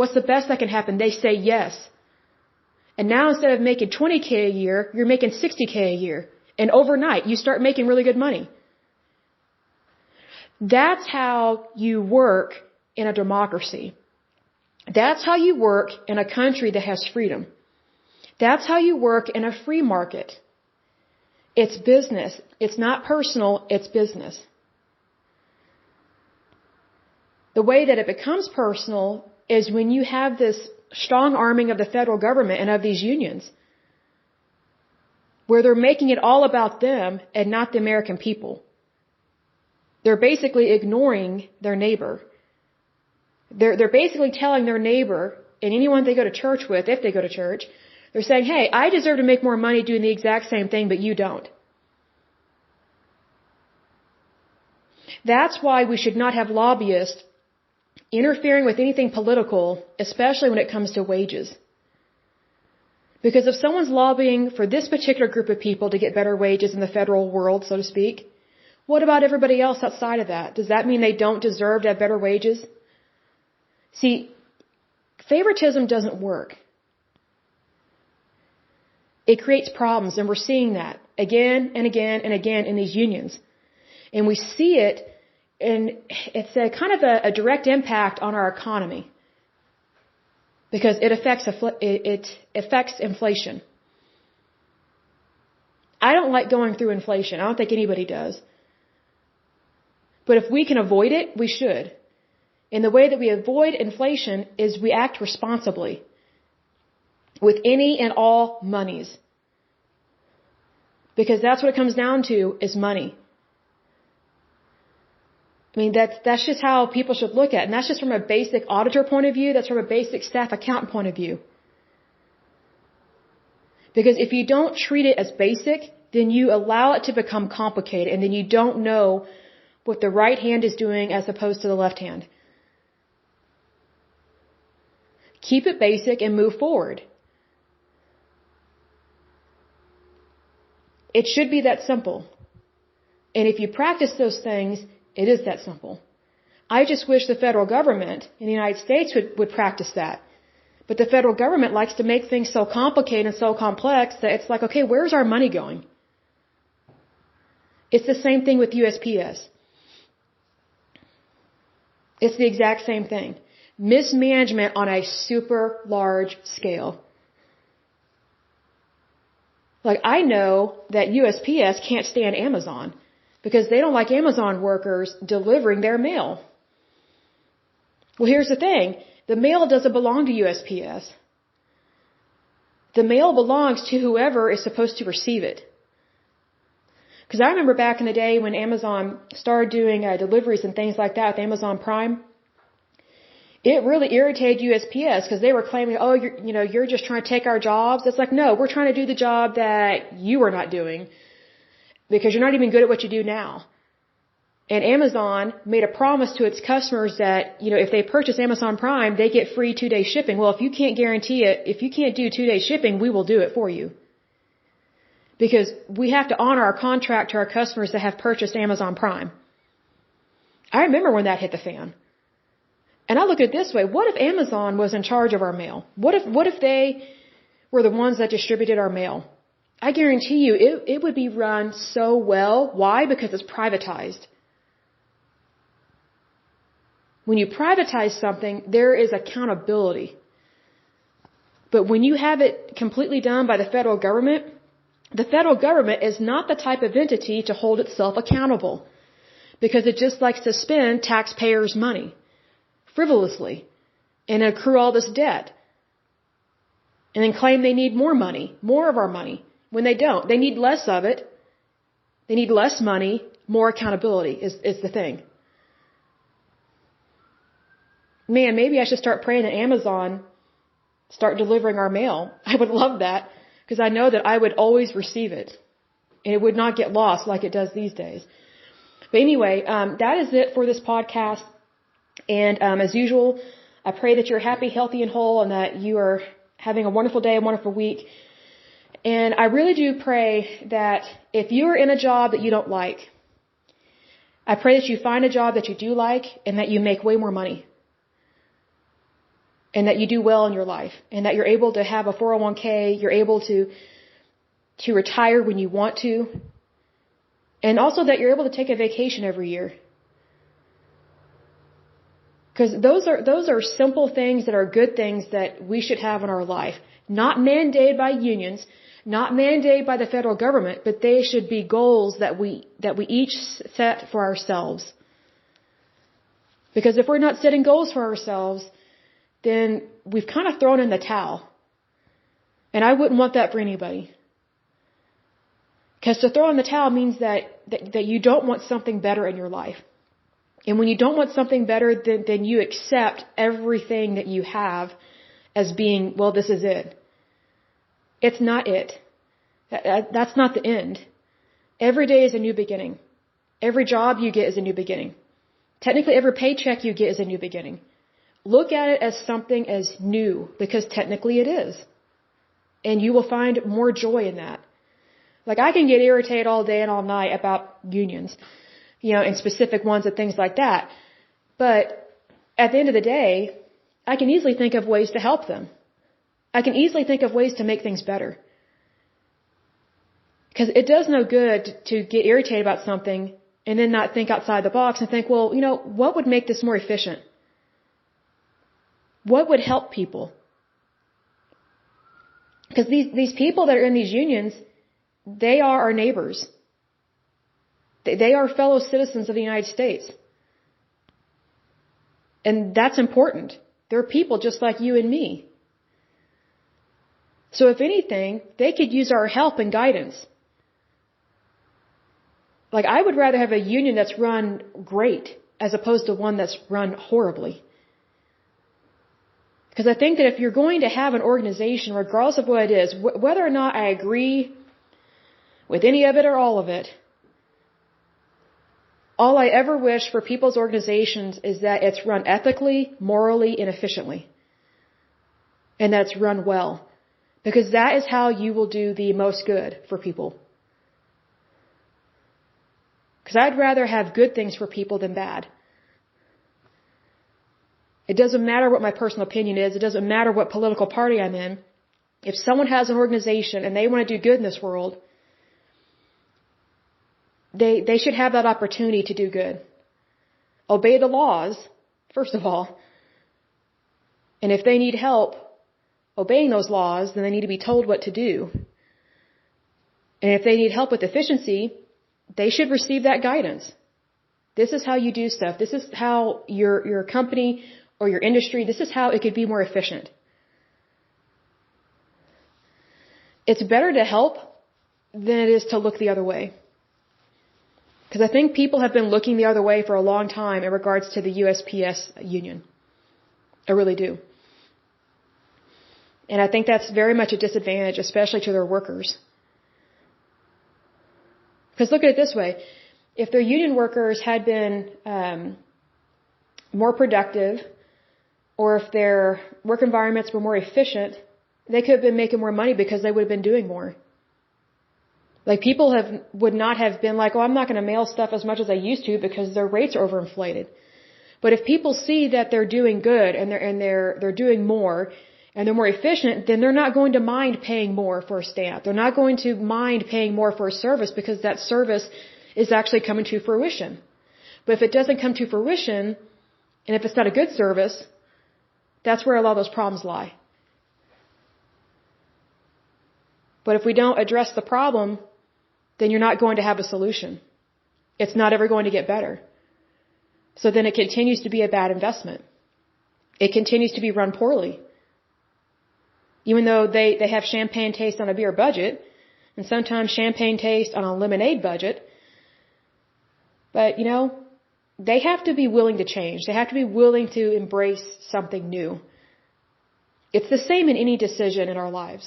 What's the best that can happen? They say yes. And now instead of making $20K a year, you're making $60K a year. And overnight, you start making really good money. That's how you work in a democracy. That's how you work in a country that has freedom. That's how you work in a free market. It's business. It's not personal, it's business. The way that it becomes personal is when you have this strong arming of the federal government and of these unions, where they're making it all about them and not the American people. They're basically ignoring their neighbor. They're basically telling their neighbor and anyone they go to church with, if they go to church, they're saying, hey, I deserve to make more money doing the exact same thing, but you don't. That's why we should not have lobbyists interfering with anything political, especially when it comes to wages. Because if someone's lobbying for this particular group of people to get better wages in the federal world, so to speak, what about everybody else outside of that? Does that mean they don't deserve to have better wages? See, favoritism doesn't work. It creates problems, and we're seeing that again and again and again in these unions. And we see it, and it's a kind of a direct impact on our economy because it affects inflation. I don't like going through inflation. I don't think anybody does. But if we can avoid it, we should. And the way that we avoid inflation is we act responsibly with any and all monies. Because that's what it comes down to, is money. I mean, that's just how people should look at it. And that's just from a basic auditor point of view. That's from a basic staff accountant point of view. Because if you don't treat it as basic, then you allow it to become complicated. And then you don't know what the right hand is doing as opposed to the left hand. Keep it basic and move forward. It should be that simple. And if you practice those things, it is that simple. I just wish the federal government in the United States would practice that. But the federal government likes to make things so complicated and so complex that it's like, okay, where's our money going? It's the same thing with USPS. It's the exact same thing. Mismanagement on a super large scale. Like, I know that USPS can't stand Amazon because they don't like Amazon workers delivering their mail. Well, here's the thing. The mail doesn't belong to USPS. The mail belongs to whoever is supposed to receive it. Because I remember back in the day when Amazon started doing deliveries and things like that with Amazon Prime, it really irritated USPS because they were claiming, oh, you're just trying to take our jobs. It's like, no, we're trying to do the job that you are not doing because you're not even good at what you do now. And Amazon made a promise to its customers that, if they purchase Amazon Prime, they get free 2-day shipping. Well, if you can't guarantee it, if you can't do 2-day shipping, we will do it for you. Because we have to honor our contract to our customers that have purchased Amazon Prime. I remember when that hit the fan. And I look at it this way, what if Amazon was in charge of our mail? What if they were the ones that distributed our mail? I guarantee you it would be run so well. Why? Because it's privatized. When you privatize something, there is accountability. But when you have it completely done by the federal government is not the type of entity to hold itself accountable. Because it just likes to spend taxpayers' money frivolously and accrue all this debt. And then claim they need more money, more of our money, when they don't. They need less of it. They need less money, more accountability is the thing. Man, maybe I should start praying that Amazon start delivering our mail. I would love that because I know that I would always receive it. And it would not get lost like it does these days. But anyway, that is it for this podcast. And as usual, I pray that you're happy, healthy, and whole, and that you are having a wonderful day, a wonderful week. And I really do pray that if you're in a job that you don't like, I pray that you find a job that you do like and that you make way more money. And that you do well in your life. And that you're able to have a 401k, you're able to retire when you want to. And also that you're able to take a vacation every year. Because those are simple things that are good things that we should have in our life. Not mandated by unions, not mandated by the federal government, but they should be goals that we each set for ourselves. Because if we're not setting goals for ourselves, then we've kind of thrown in the towel. And I wouldn't want that for anybody. Because to throw in the towel means that you don't want something better in your life. And when you don't want something better, then you accept everything that you have as being, well, this is it. It's not it. That's not the end. Every day is a new beginning. Every job you get is a new beginning. Technically, every paycheck you get is a new beginning. Look at it as something as new, because technically it is. And you will find more joy in that. Like, I can get irritated all day and all night about unions, and specific ones and things like that. But at the end of the day, I can easily think of ways to help them. I can easily think of ways to make things better. Because it does no good to get irritated about something and then not think outside the box and think, well, what would make this more efficient? What would help people? Because these people that are in these unions, they are our neighbors. They are fellow citizens of the United States. And that's important. They're people just like you and me. So if anything, they could use our help and guidance. Like, I would rather have a union that's run great as opposed to one that's run horribly. Because I think that if you're going to have an organization, regardless of what it is, whether or not I agree with any of it or all of it, all I ever wish for people's organizations is that it's run ethically, morally, and efficiently. And that's run well. Because that is how you will do the most good for people. Because I'd rather have good things for people than bad. It doesn't matter what my personal opinion is. It doesn't matter what political party I'm in. If someone has an organization and they want to do good in this world, they should have that opportunity to do good. Obey the laws, first of all. And if they need help obeying those laws, then they need to be told what to do. And if they need help with efficiency, they should receive that guidance. This is how you do stuff. This is how your company or your industry, this is how it could be more efficient. It's better to help than it is to look the other way. Because I think people have been looking the other way for a long time in regards to the USPS union. I really do. And I think that's very much a disadvantage, especially to their workers. Because look at it this way. If their union workers had been more productive, or if their work environments were more efficient, they could have been making more money because they would have been doing more. Like, people would not have been like, oh, I'm not going to mail stuff as much as I used to because their rates are overinflated. But if people see that they're doing good and they're doing more and they're more efficient, then they're not going to mind paying more for a stamp. They're not going to mind paying more for a service because that service is actually coming to fruition. But if it doesn't come to fruition, and if it's not a good service, that's where a lot of those problems lie. But if we don't address the problem, then you're not going to have a solution. It's not ever going to get better. So then it continues to be a bad investment. It continues to be run poorly. Even though they have champagne taste on a beer budget, and sometimes champagne taste on a lemonade budget. But, they have to be willing to change. They have to be willing to embrace something new. It's the same in any decision in our lives.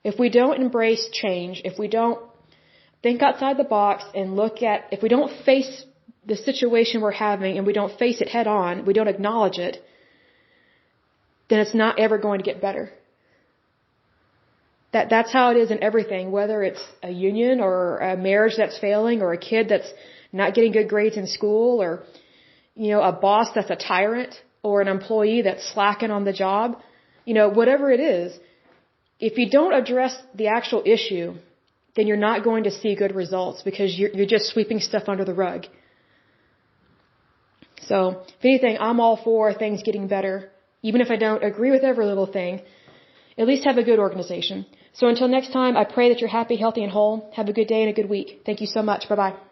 If we don't embrace change, if we don't think outside the box and if we don't face the situation we're having and we don't face it head on, we don't acknowledge it, then it's not ever going to get better. That's how it is in everything, whether it's a union or a marriage that's failing or a kid that's not getting good grades in school or, a boss that's a tyrant or an employee that's slacking on the job, whatever it is. If you don't address the actual issue, then you're not going to see good results because you're just sweeping stuff under the rug. So, if anything, I'm all for things getting better. Even if I don't agree with every little thing, at least have a good organization. So until next time, I pray that you're happy, healthy, and whole. Have a good day and a good week. Thank you so much. Bye-bye.